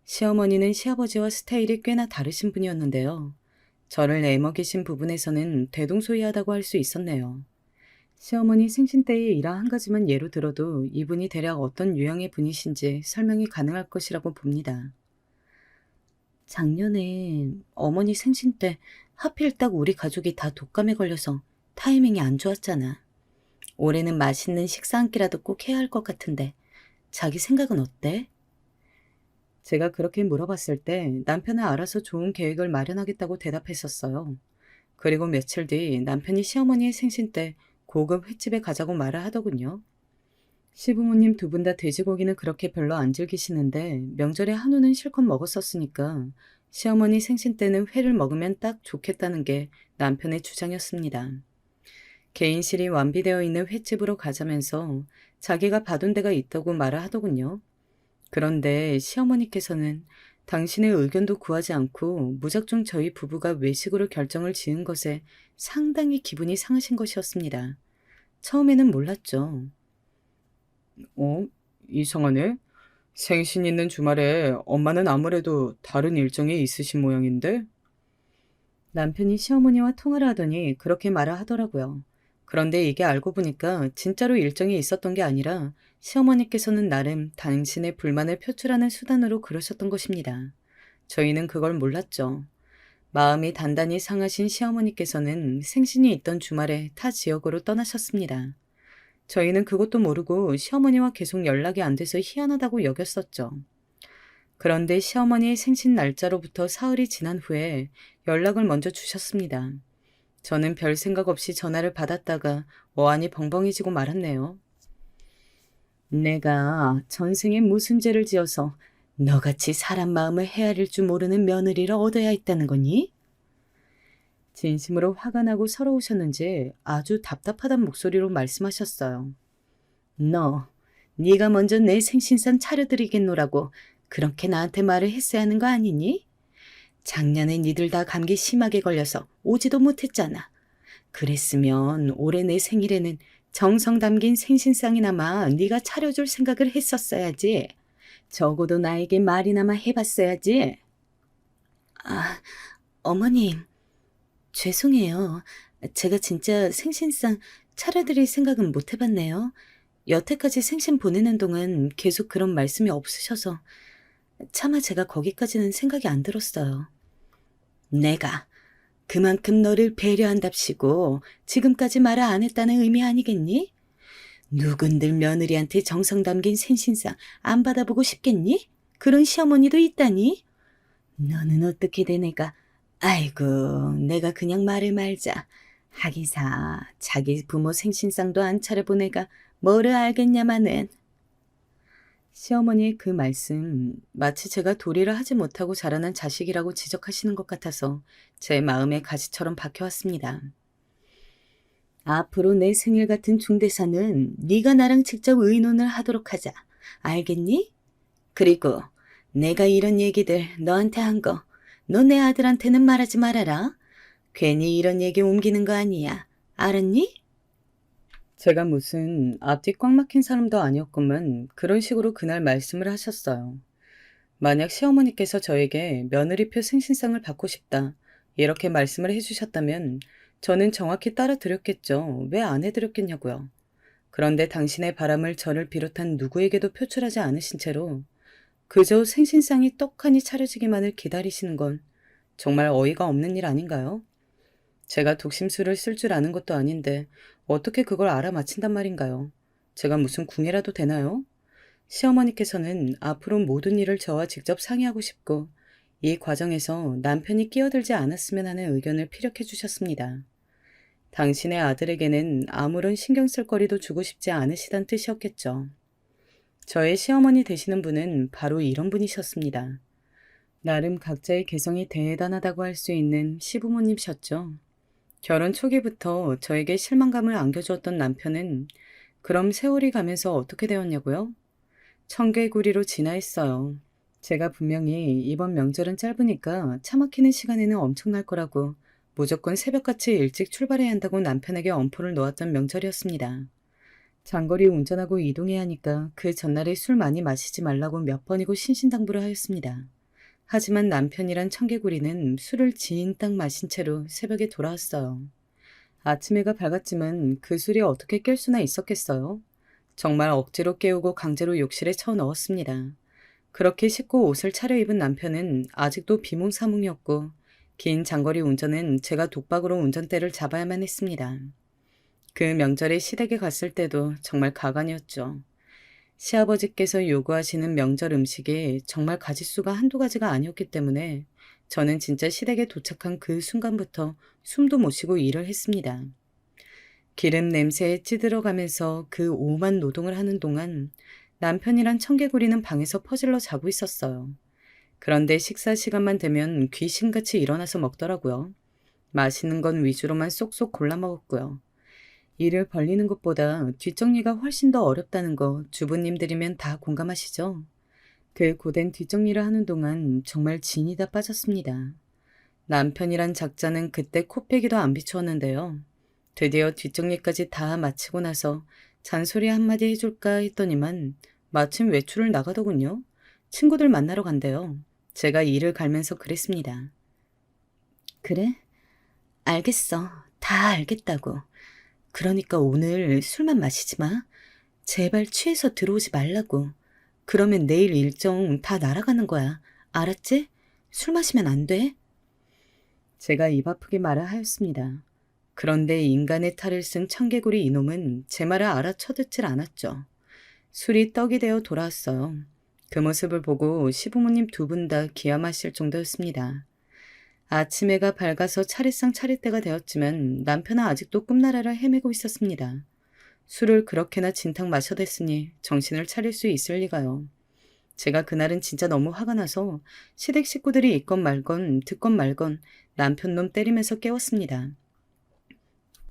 시어머니는 시아버지와 스타일이 꽤나 다르신 분이었는데요. 저를 내먹이신 부분에서는 대동소이하다고 할 수 있었네요. 시어머니 생신 때의 일화 한 가지만 예로 들어도 이분이 대략 어떤 유형의 분이신지 설명이 가능할 것이라고 봅니다. 작년에 어머니 생신 때 하필 딱 우리 가족이 다 독감에 걸려서 타이밍이 안 좋았잖아. 올해는 맛있는 식사 한 끼라도 꼭 해야 할 것 같은데 자기 생각은 어때? 제가 그렇게 물어봤을 때 남편은 알아서 좋은 계획을 마련하겠다고 대답했었어요. 그리고 며칠 뒤 남편이 시어머니의 생신 때 고급 횟집에 가자고 말을 하더군요. 시부모님 두 분 다 돼지고기는 그렇게 별로 안 즐기시는데 명절에 한우는 실컷 먹었었으니까 시어머니 생신 때는 회를 먹으면 딱 좋겠다는 게 남편의 주장이었습니다. 개인실이 완비되어 있는 횟집으로 가자면서 자기가 봐둔 데가 있다고 말을 하더군요. 그런데 시어머니께서는 당신의 의견도 구하지 않고 무작정 저희 부부가 외식으로 결정을 지은 것에 상당히 기분이 상하신 것이었습니다. 처음에는 몰랐죠. 이상하네. 생신 있는 주말에 엄마는 아무래도 다른 일정이 있으신 모양인데? 남편이 시어머니와 통화를 하더니 그렇게 말을 하더라고요. 그런데 이게 알고 보니까 진짜로 일정이 있었던 게 아니라 시어머니께서는 나름 당신의 불만을 표출하는 수단으로 그러셨던 것입니다. 저희는 그걸 몰랐죠. 마음이 단단히 상하신 시어머니께서는 생신이 있던 주말에 타 지역으로 떠나셨습니다. 저희는 그것도 모르고 시어머니와 계속 연락이 안 돼서 희한하다고 여겼었죠. 그런데 시어머니의 생신 날짜로부터 사흘이 지난 후에 연락을 먼저 주셨습니다. 저는 별 생각 없이 전화를 받았다가 어안이 벙벙해지고 말았네요. 내가 전생에 무슨 죄를 지어서 너같이 사람 마음을 헤아릴 줄 모르는 며느리를 얻어야 했다는 거니? 진심으로 화가 나고 서러우셨는지 아주 답답하단 목소리로 말씀하셨어요. 네가 먼저 내 생신상 차려드리겠노라고 그렇게 나한테 말을 했어야 하는 거 아니니? 작년에 니들 다 감기 심하게 걸려서 오지도 못했잖아. 그랬으면 올해 내 생일에는 정성 담긴 생신상이나마 네가 차려줄 생각을 했었어야지. 적어도 나에게 말이나마 해봤어야지. 아, 어머님, 죄송해요. 제가 진짜 생신상 차려드릴 생각은 못 해봤네요. 여태까지 생신 보내는 동안 계속 그런 말씀이 없으셔서 차마 제가 거기까지는 생각이 안 들었어요. 내가 그만큼 너를 배려한답시고 지금까지 말을 안 했다는 의미 아니겠니? 누군들 며느리한테 정성 담긴 생신상 안 받아보고 싶겠니? 그런 시어머니도 있다니? 너는 어떻게 된 애가 아이고 내가 그냥 말을 말자. 하기사 자기 부모 생신상도 안 차려본 애가 뭐를 알겠냐마는. 시어머니의 그 말씀, 마치 제가 도리를 하지 못하고 자라난 자식이라고 지적하시는 것 같아서 제 마음에 가시처럼 박혀왔습니다. 앞으로 내 생일 같은 중대사는 네가 나랑 직접 의논을 하도록 하자. 알겠니? 그리고 내가 이런 얘기들 너한테 한 거, 너 내 아들한테는 말하지 말아라. 괜히 이런 얘기 옮기는 거 아니야. 알았니? 제가 무슨 앞뒤 꽉 막힌 사람도 아니었구만 그런 식으로 그날 말씀을 하셨어요. 만약 시어머니께서 저에게 며느리표 생신상을 받고 싶다 이렇게 말씀을 해주셨다면 저는 정확히 따라 드렸겠죠. 왜 안 해드렸겠냐고요. 그런데 당신의 바람을 저를 비롯한 누구에게도 표출하지 않으신 채로 그저 생신상이 떡하니 차려지기만을 기다리시는 건 정말 어이가 없는 일 아닌가요? 제가 독심술을 쓸 줄 아는 것도 아닌데 어떻게 그걸 알아맞힌단 말인가요? 제가 무슨 궁예라도 되나요? 시어머니께서는 앞으로 모든 일을 저와 직접 상의하고 싶고 이 과정에서 남편이 끼어들지 않았으면 하는 의견을 피력해 주셨습니다. 당신의 아들에게는 아무런 신경 쓸 거리도 주고 싶지 않으시단 뜻이었겠죠. 저의 시어머니 되시는 분은 바로 이런 분이셨습니다. 나름 각자의 개성이 대단하다고 할 수 있는 시부모님이셨죠. 결혼 초기부터 저에게 실망감을 안겨주었던 남편은 그럼 세월이 가면서 어떻게 되었냐고요? 청개구리로 진화했어요. 제가 분명히 이번 명절은 짧으니까 차 막히는 시간에는 엄청날 거라고 무조건 새벽같이 일찍 출발해야 한다고 남편에게 엄포를 놓았던 명절이었습니다. 장거리 운전하고 이동해야 하니까 그 전날에 술 많이 마시지 말라고 몇 번이고 신신당부를 하였습니다. 하지만 남편이란 청개구리는 술을 지인딱 마신 채로 새벽에 돌아왔어요. 아침해가 밝았지만 그 술이 어떻게 깰 수나 있었겠어요? 정말 억지로 깨우고 강제로 욕실에 쳐넣었습니다. 그렇게 씻고 옷을 차려입은 남편은 아직도 비몽사몽이었고 긴 장거리 운전은 제가 독박으로 운전대를 잡아야만 했습니다. 그 명절에 시댁에 갔을 때도 정말 가관이었죠. 시아버지께서 요구하시는 명절 음식이 정말 가짓수가 한두 가지가 아니었기 때문에 저는 진짜 시댁에 도착한 그 순간부터 숨도 못 쉬고 일을 했습니다. 기름 냄새에 찌들어가면서 그 오만 노동을 하는 동안 남편이란 청개구리는 방에서 퍼질러 자고 있었어요. 그런데 식사 시간만 되면 귀신같이 일어나서 먹더라고요. 맛있는 건 위주로만 쏙쏙 골라 먹었고요. 일을 벌리는 것보다 뒷정리가 훨씬 더 어렵다는 거 주부님들이면 다 공감하시죠? 그 고된 뒷정리를 하는 동안 정말 진이 다 빠졌습니다. 남편이란 작자는 그때 코빼기도 안 비추었는데요. 드디어 뒷정리까지 다 마치고 나서 잔소리 한마디 해줄까 했더니만 마침 외출을 나가더군요. 친구들 만나러 간대요. 제가 이를 갈면서 그랬습니다. 그래? 알겠어. 다 알겠다고. 그러니까 오늘 술만 마시지 마. 제발 취해서 들어오지 말라고. 그러면 내일 일정 다 날아가는 거야. 알았지? 술 마시면 안 돼. 제가 입 아프게 말을 하였습니다. 그런데 인간의 탈을 쓴 청개구리 이놈은 제 말을 알아쳐듣질 않았죠. 술이 떡이 되어 돌아왔어요. 그 모습을 보고 시부모님 두 분 다 기함하실 정도였습니다. 아침 해가 밝아서 차례상 차릴 때가 되었지만 남편은 아직도 꿈나라를 헤매고 있었습니다. 술을 그렇게나 진탕 마셔댔으니 정신을 차릴 수 있을 리가요. 제가 그날은 진짜 너무 화가 나서 시댁 식구들이 있건 말건 듣건 말건 남편 놈 때리면서 깨웠습니다.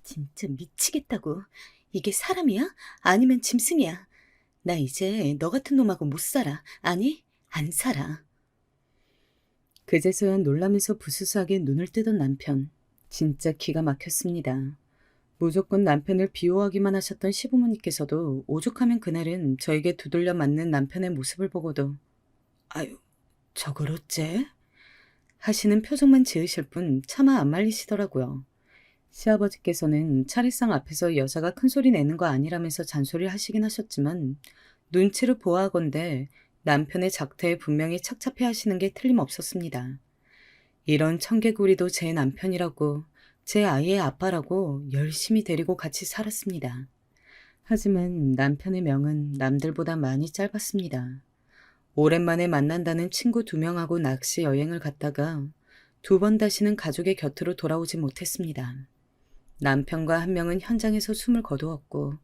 진짜 미치겠다고. 이게 사람이야? 아니면 짐승이야? 나 이제 너 같은 놈하고 못 살아. 아니, 안 살아. 그제서야 놀라면서 부스스하게 눈을 뜨던 남편. 진짜 기가 막혔습니다. 무조건 남편을 비호하기만 하셨던 시부모님께서도 오죽하면 그날은 저에게 두들려 맞는 남편의 모습을 보고도 아유, 저걸 어째? 하시는 표정만 지으실 뿐 차마 안 말리시더라고요. 시아버지께서는 차례상 앞에서 여자가 큰 소리 내는 거 아니라면서 잔소리를 하시긴 하셨지만 눈치를 보아하건대 남편의 작태에 분명히 착잡해 하시는 게 틀림없었습니다. 이런 청개구리도 제 남편이라고 제 아이의 아빠라고 열심히 데리고 같이 살았습니다. 하지만 남편의 명은 남들보다 많이 짧았습니다. 오랜만에 만난다는 친구 2명하고 낚시 여행을 갔다가 2번 다시는 가족의 곁으로 돌아오지 못했습니다. 남편과 한 명은 현장에서 숨을 거두었고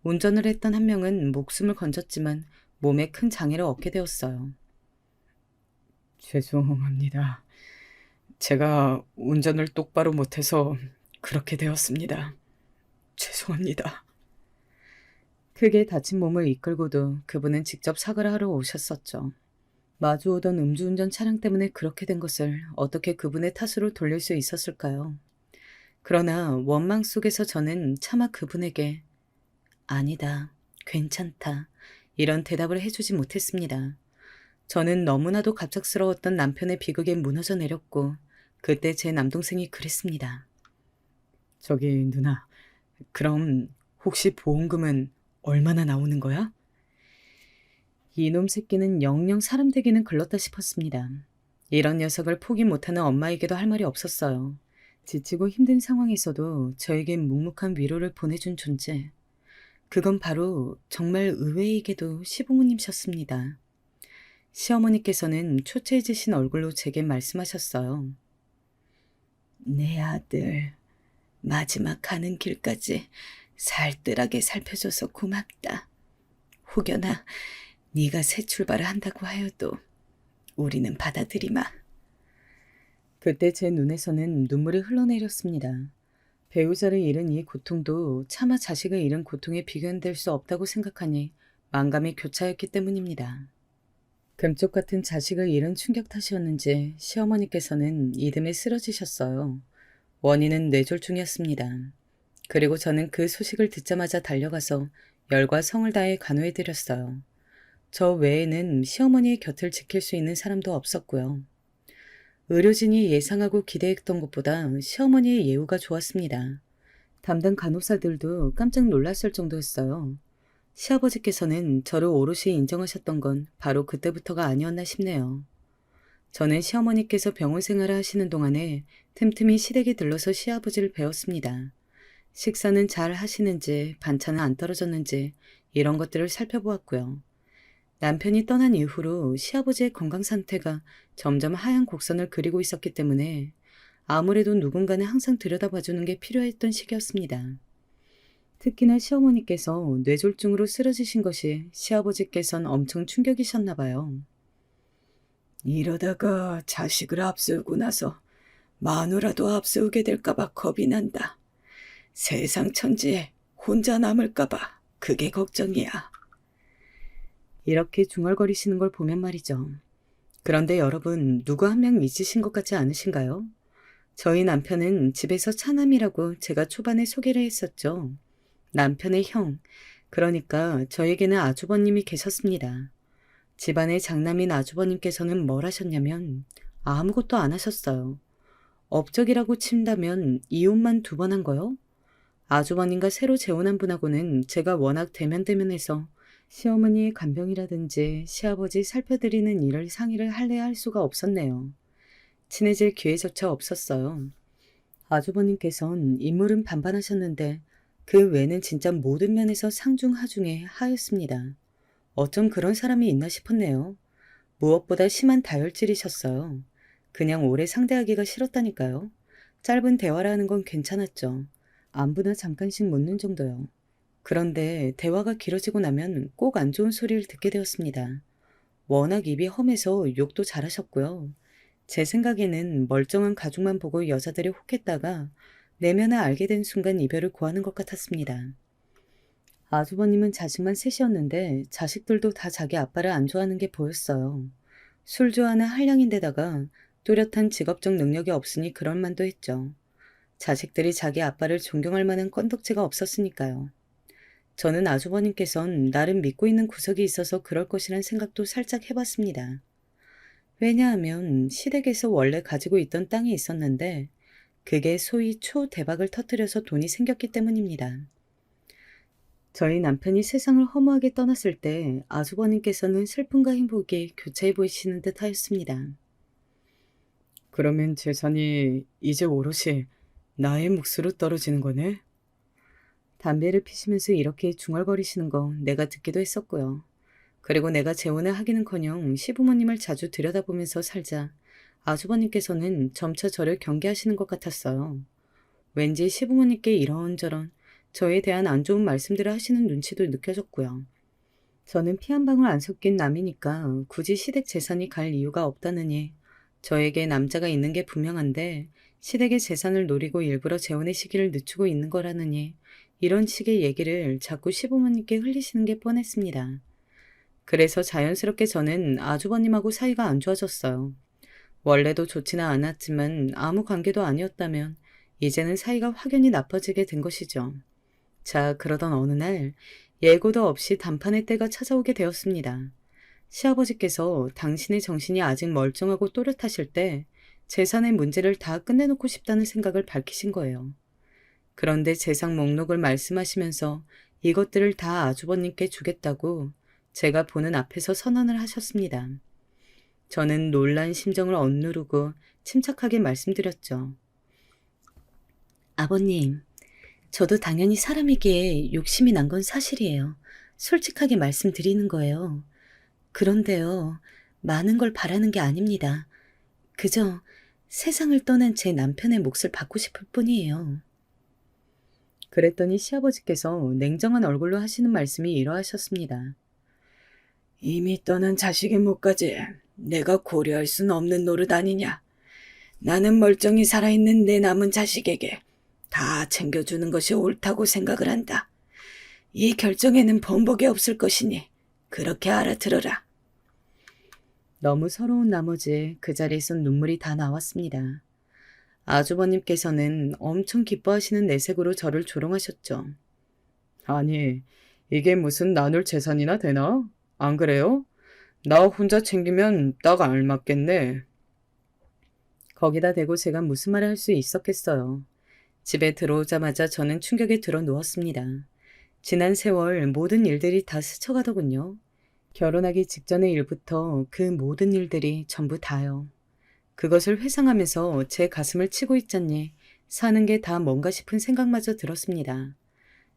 운전을 했던 한 명은 목숨을 건졌지만 몸에 큰 장애를 얻게 되었어요. 죄송합니다. 제가 운전을 똑바로 못해서 그렇게 되었습니다. 죄송합니다. 크게 다친 몸을 이끌고도 그분은 직접 사과를 하러 오셨었죠. 마주오던 음주운전 차량 때문에 그렇게 된 것을 어떻게 그분의 탓으로 돌릴 수 있었을까요? 그러나 원망 속에서 저는 차마 그분에게 아니다, 괜찮다 이런 대답을 해주지 못했습니다. 저는 너무나도 갑작스러웠던 남편의 비극에 무너져 내렸고 그때 제 남동생이 그랬습니다. 저기 누나, 그럼 혹시 보험금은 얼마나 나오는 거야? 이놈 새끼는 영영 사람 되기는 글렀다 싶었습니다. 이런 녀석을 포기 못하는 엄마에게도 할 말이 없었어요. 지치고 힘든 상황에서도 저에겐 묵묵한 위로를 보내준 존재. 그건 바로 정말 의외이게도 시부모님이셨습니다. 시어머니께서는 초췌해지신 얼굴로 제게 말씀하셨어요. 내 아들, 마지막 가는 길까지 살뜰하게 살펴줘서 고맙다. 혹여나 네가 새 출발을 한다고 하여도 우리는 받아들이마. 그때 제 눈에서는 눈물이 흘러내렸습니다. 배우자를 잃은 이 고통도 차마 자식을 잃은 고통에 비견될 수 없다고 생각하니 만감이 교차했기 때문입니다. 금쪽 같은 자식을 잃은 충격 탓이었는지 시어머니께서는 이듬해 쓰러지셨어요. 원인은 뇌졸중이었습니다. 그리고 저는 그 소식을 듣자마자 달려가서 열과 성을 다해 간호해드렸어요. 저 외에는 시어머니의 곁을 지킬 수 있는 사람도 없었고요. 의료진이 예상하고 기대했던 것보다 시어머니의 예우가 좋았습니다. 담당 간호사들도 깜짝 놀랐을 정도였어요. 시아버지께서는 저를 오롯이 인정하셨던 건 바로 그때부터가 아니었나 싶네요. 저는 시어머니께서 병원 생활을 하시는 동안에 틈틈이 시댁에 들러서 시아버지를 배웠습니다. 식사는 잘 하시는지, 반찬은 안 떨어졌는지 이런 것들을 살펴보았고요. 남편이 떠난 이후로 시아버지의 건강 상태가 점점 하향 곡선을 그리고 있었기 때문에 아무래도 누군가는 항상 들여다봐주는 게 필요했던 시기였습니다. 특히나 시어머니께서 뇌졸중으로 쓰러지신 것이 시아버지께선 엄청 충격이셨나 봐요. 이러다가 자식을 앞세우고 나서 마누라도 앞세우게 될까봐 겁이 난다. 세상 천지에 혼자 남을까봐 그게 걱정이야. 이렇게 중얼거리시는 걸 보면 말이죠. 그런데 여러분, 누구 한 명 잊으신 것 같지 않으신가요? 저희 남편은 집에서 차남이라고 제가 초반에 소개를 했었죠. 남편의 형, 그러니까 저에게는 아주버님이 계셨습니다. 집안의 장남인 아주버님께서는 뭘 하셨냐면 아무것도 안 하셨어요. 업적이라고 친다면 이혼만 2번 한 거요? 아주버님과 새로 재혼한 분하고는 제가 워낙 대면대면해서 시어머니의 간병이라든지 시아버지 살펴드리는 일을 상의를 할래야 할 수가 없었네요. 친해질 기회조차 없었어요. 아주버님께선 인물은 반반하셨는데 그 외는 진짜 모든 면에서 상중하중의 하였습니다. 어쩜 그런 사람이 있나 싶었네요. 무엇보다 심한 다혈질이셨어요. 그냥 오래 상대하기가 싫었다니까요. 짧은 대화라는 건 괜찮았죠. 안부나 잠깐씩 묻는 정도요. 그런데 대화가 길어지고 나면 꼭 안 좋은 소리를 듣게 되었습니다. 워낙 입이 험해서 욕도 잘하셨고요. 제 생각에는 멀쩡한 가족만 보고 여자들이 혹했다가 내면을 알게 된 순간 이별을 고하는 것 같았습니다. 아주버님은 자식만 셋이었는데 자식들도 다 자기 아빠를 안 좋아하는 게 보였어요. 술 좋아하는 한량인데다가 뚜렷한 직업적 능력이 없으니 그럴 만도 했죠. 자식들이 자기 아빠를 존경할 만한 건덕지가 없었으니까요. 저는 아주버님께선 나름 믿고 있는 구석이 있어서 그럴 것이란 생각도 살짝 해봤습니다. 왜냐하면 시댁에서 원래 가지고 있던 땅이 있었는데 그게 소위 초대박을 터뜨려서 돈이 생겼기 때문입니다. 저희 남편이 세상을 허무하게 떠났을 때 아주버님께서는 슬픔과 행복이 교차해 보이시는 듯 하였습니다. 그러면 재산이 이제 오롯이 나의 몫으로 떨어지는 거네? 담배를 피시면서 이렇게 중얼거리시는 거 내가 듣기도 했었고요. 그리고 내가 재혼을 하기는커녕 시부모님을 자주 들여다보면서 살자 아주버님께서는 점차 저를 경계하시는 것 같았어요. 왠지 시부모님께 이런저런 저에 대한 안 좋은 말씀들을 하시는 눈치도 느껴졌고요. 저는 피 한 방울 안 섞인 남이니까 굳이 시댁 재산이 갈 이유가 없다느니 저에게 남자가 있는 게 분명한데 시댁의 재산을 노리고 일부러 재혼의 시기를 늦추고 있는 거라느니 이런 식의 얘기를 자꾸 시부모님께 흘리시는 게 뻔했습니다. 그래서 자연스럽게 저는 아주버님하고 사이가 안 좋아졌어요. 원래도 좋지는 않았지만 아무 관계도 아니었다면 이제는 사이가 확연히 나빠지게 된 것이죠. 자, 그러던 어느 날 예고도 없이 단판의 때가 찾아오게 되었습니다. 시아버지께서 당신의 정신이 아직 멀쩡하고 또렷하실 때 재산의 문제를 다 끝내놓고 싶다는 생각을 밝히신 거예요. 그런데 재산 목록을 말씀하시면서 이것들을 다 아주버님께 주겠다고 제가 보는 앞에서 선언을 하셨습니다. 저는 놀란 심정을 억누르고 침착하게 말씀드렸죠. 아버님, 저도 당연히 사람이기에 욕심이 난 건 사실이에요. 솔직하게 말씀드리는 거예요. 그런데요, 많은 걸 바라는 게 아닙니다. 그저 세상을 떠난 제 남편의 몫을 받고 싶을 뿐이에요. 그랬더니 시아버지께서 냉정한 얼굴로 하시는 말씀이 이러하셨습니다. 이미 떠난 자식의 몫까지 내가 고려할 수는 없는 노릇 아니냐. 나는 멀쩡히 살아있는 내 남은 자식에게 다 챙겨주는 것이 옳다고 생각을 한다. 이 결정에는 번복이 없을 것이니 그렇게 알아들어라. 너무 서러운 나머지 그 자리에선 눈물이 다 나왔습니다. 아주버님께서는 엄청 기뻐하시는 내색으로 저를 조롱하셨죠. 아니, 이게 무슨 나눌 재산이나 되나? 안 그래요? 나 혼자 챙기면 딱 알맞겠네. 거기다 대고 제가 무슨 말을 할 수 있었겠어요. 집에 들어오자마자 저는 충격에 들어 누웠습니다. 지난 세월 모든 일들이 다 스쳐가더군요. 결혼하기 직전의 일부터 그 모든 일들이 전부 다요. 그것을 회상하면서 제 가슴을 치고 있잖니 사는 게 다 뭔가 싶은 생각마저 들었습니다.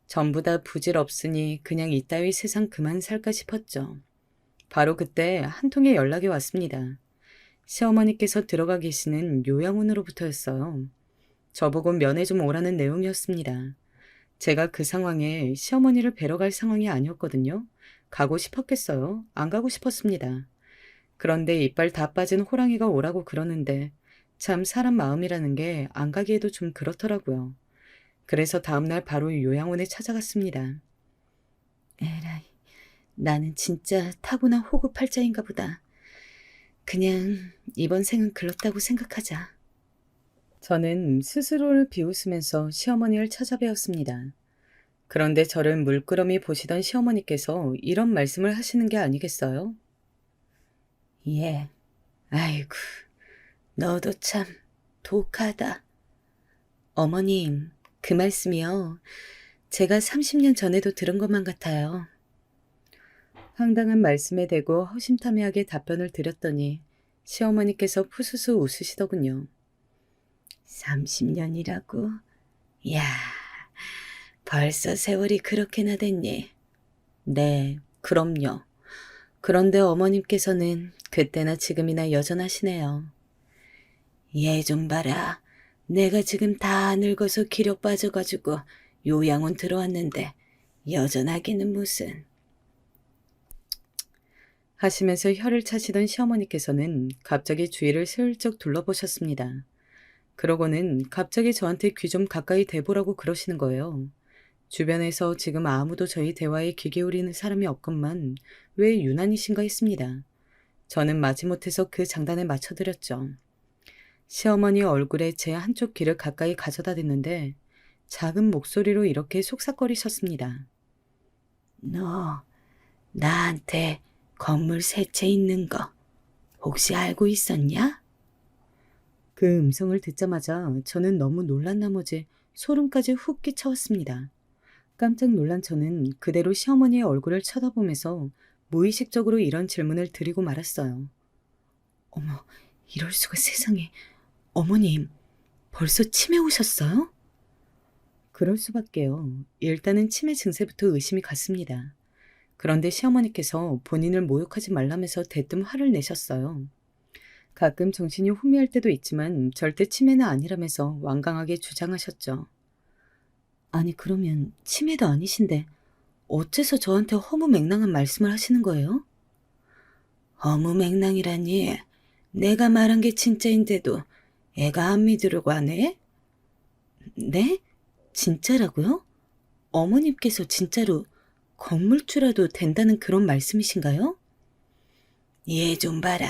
전부 다 부질없으니 그냥 이따위 세상 그만 살까 싶었죠. 바로 그때 한 통의 연락이 왔습니다. 시어머니께서 들어가 계시는 요양원으로부터였어요. 저보고 면회 좀 오라는 내용이었습니다. 제가 그 상황에 시어머니를 뵈러 갈 상황이 아니었거든요. 가고 싶었겠어요? 안 가고 싶었습니다. 그런데 이빨 다 빠진 호랑이가 오라고 그러는데 참 사람 마음이라는 게 안 가기에도 좀 그렇더라고요. 그래서 다음날 바로 요양원에 찾아갔습니다. 에라이, 나는 진짜 타고난 호구팔자인가 보다. 그냥 이번 생은 글렀다고 생각하자. 저는 스스로를 비웃으면서 시어머니를 찾아뵈었습니다. 그런데 저를 물끄러미 보시던 시어머니께서 이런 말씀을 하시는 게 아니겠어요? 예, 아이고, 너도 참 독하다. 어머님, 그 말씀이요. 제가 30년 전에도 들은 것만 같아요. 황당한 말씀에 대고 허심탄회하게 답변을 드렸더니 시어머니께서 푸스스 웃으시더군요. 30년이라고? 야, 벌써 세월이 그렇게나 됐니? 네, 그럼요. 그런데 어머님께서는 그때나 지금이나 여전하시네요. 얘 좀 봐라. 내가 지금 다 늙어서 기력 빠져가지고 요양원 들어왔는데 여전하기는 무슨. 하시면서 혀를 차시던 시어머니께서는 갑자기 주위를 슬쩍 둘러보셨습니다. 그러고는 갑자기 저한테 귀 좀 가까이 대보라고 그러시는 거예요. 주변에서 지금 아무도 저희 대화에 귀 기울이는 사람이 없건만 왜 유난이신가 했습니다. 저는 마지못해서 그 장단에 맞춰드렸죠. 시어머니 얼굴에 제 한쪽 귀를 가까이 가져다 댔는데 작은 목소리로 이렇게 속삭거리셨습니다. 너 나한테 건물 세 채 있는 거 혹시 알고 있었냐? 그 음성을 듣자마자 저는 너무 놀란 나머지 소름까지 훅 끼쳐왔습니다. 깜짝 놀란 저는 그대로 시어머니의 얼굴을 쳐다보면서 무의식적으로 이런 질문을 드리고 말았어요. 어머, 이럴 수가 세상에. 어머님, 벌써 치매 오셨어요? 그럴 수밖에요. 일단은 치매 증세부터 의심이 갔습니다. 그런데 시어머니께서 본인을 모욕하지 말라면서 대뜸 화를 내셨어요. 가끔 정신이 혼미할 때도 있지만 절대 치매는 아니라면서 완강하게 주장하셨죠. 아니, 그러면 치매도 아니신데 어째서 저한테 허무맹랑한 말씀을 하시는 거예요? 허무맹랑이라니, 내가 말한 게 진짜인데도 애가 안 믿으려고 하네? 네? 진짜라고요? 어머님께서 진짜로 건물주라도 된다는 그런 말씀이신가요? 얘 좀 봐라.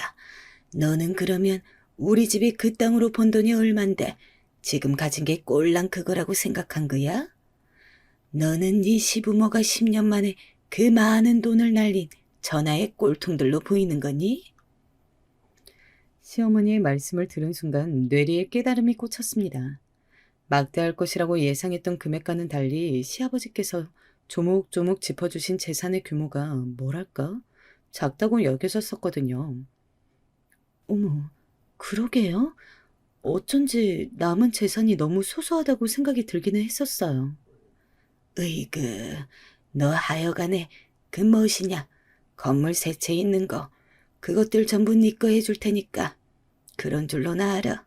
너는 그러면 우리 집이 그 땅으로 번 돈이 얼만데 지금 가진 게 꼴랑 그거라고 생각한 거야? 너는 네 시부모가 10년 만에 그 많은 돈을 날린 전하의 꼴통들로 보이는 거니? 시어머니의 말씀을 들은 순간 뇌리에 깨달음이 꽂혔습니다. 막대할 것이라고 예상했던 금액과는 달리 시아버지께서 조목조목 짚어주신 재산의 규모가 뭐랄까 작다고 여겨졌었거든요. 어머, 그러게요. 어쩐지 남은 재산이 너무 소소하다고 생각이 들기는 했었어요. 으이그, 너 하여간에 그 무엇이냐? 건물 세 채 있는 거, 그것들 전부 네 거 해줄 테니까 그런 줄로 나 알아.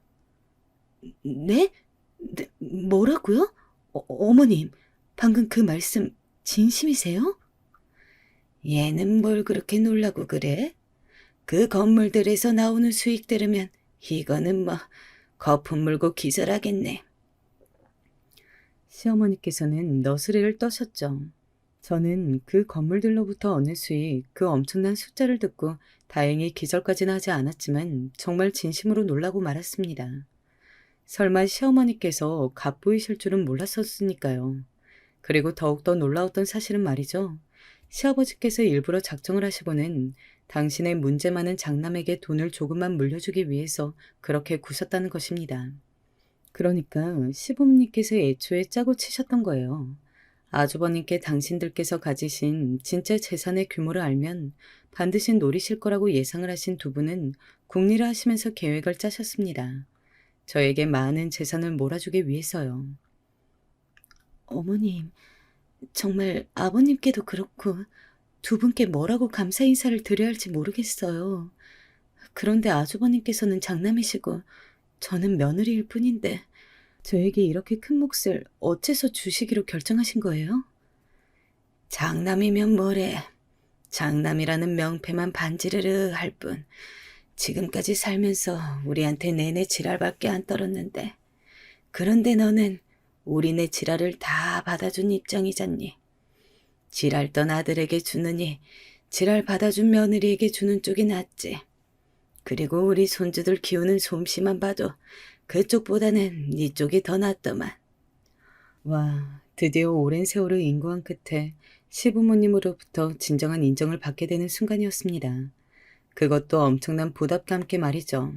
네? 네, 뭐라고요? 어머님, 방금 그 말씀 진심이세요? 얘는 뭘 그렇게 놀라고 그래? 그 건물들에서 나오는 수익 들으면 이거는 뭐 거품 물고 기절하겠네. 시어머니께서는 너스레를 떠셨죠. 저는 그 건물들로부터 얻는 수익, 그 엄청난 숫자를 듣고 다행히 기절까지는 하지 않았지만 정말 진심으로 놀라고 말았습니다. 설마 시어머니께서 갑부이실 줄은 몰랐었으니까요. 그리고 더욱더 놀라웠던 사실은 말이죠. 시아버지께서 일부러 작정을 하시고는 당신의 문제 많은 장남에게 돈을 조금만 물려주기 위해서 그렇게 구셨다는 것입니다. 그러니까 시부모님께서 애초에 짜고 치셨던 거예요. 아주버님께 당신들께서 가지신 진짜 재산의 규모를 알면 반드시 노리실 거라고 예상을 하신 두 분은 궁리를 하시면서 계획을 짜셨습니다. 저에게 많은 재산을 몰아주기 위해서요. 어머님, 정말 아버님께도 그렇고 두 분께 뭐라고 감사 인사를 드려야 할지 모르겠어요. 그런데 아주버님께서는 장남이시고 저는 며느리일 뿐인데 저에게 이렇게 큰 몫을 어째서 주시기로 결정하신 거예요? 장남이면 뭐래. 장남이라는 명패만 반지르르 할 뿐. 지금까지 살면서 우리한테 내내 지랄밖에 안 떨었는데. 그런데 너는 우리네 지랄을 다 받아준 입장이잖니. 지랄 떤 아들에게 주느니 지랄 받아준 며느리에게 주는 쪽이 낫지. 그리고 우리 손주들 키우는 솜씨만 봐도 그쪽보다는 네 쪽이 더 낫더만. 와, 드디어 오랜 세월을 인고한 끝에 시부모님으로부터 진정한 인정을 받게 되는 순간이었습니다. 그것도 엄청난 보답과 함께 말이죠.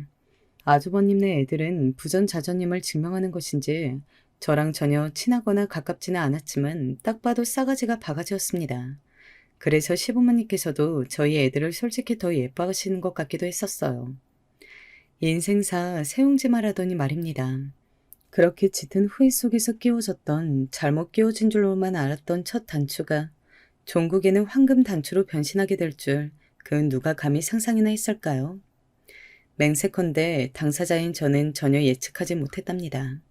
아주버님네 애들은 부전자전임을 증명하는 것인지 저랑 전혀 친하거나 가깝지는 않았지만 딱 봐도 싸가지가 바가지였습니다. 그래서 시부모님께서도 저희 애들을 솔직히 더 예뻐하시는 것 같기도 했었어요. 인생사 세웅지마라더니 말입니다. 그렇게 짙은 후회 속에서 끼워졌던 잘못 끼워진 줄로만 알았던 첫 단추가 종국에는 황금 단추로 변신하게 될 줄 그 누가 감히 상상이나 했을까요? 맹세컨대 당사자인 저는 전혀 예측하지 못했답니다.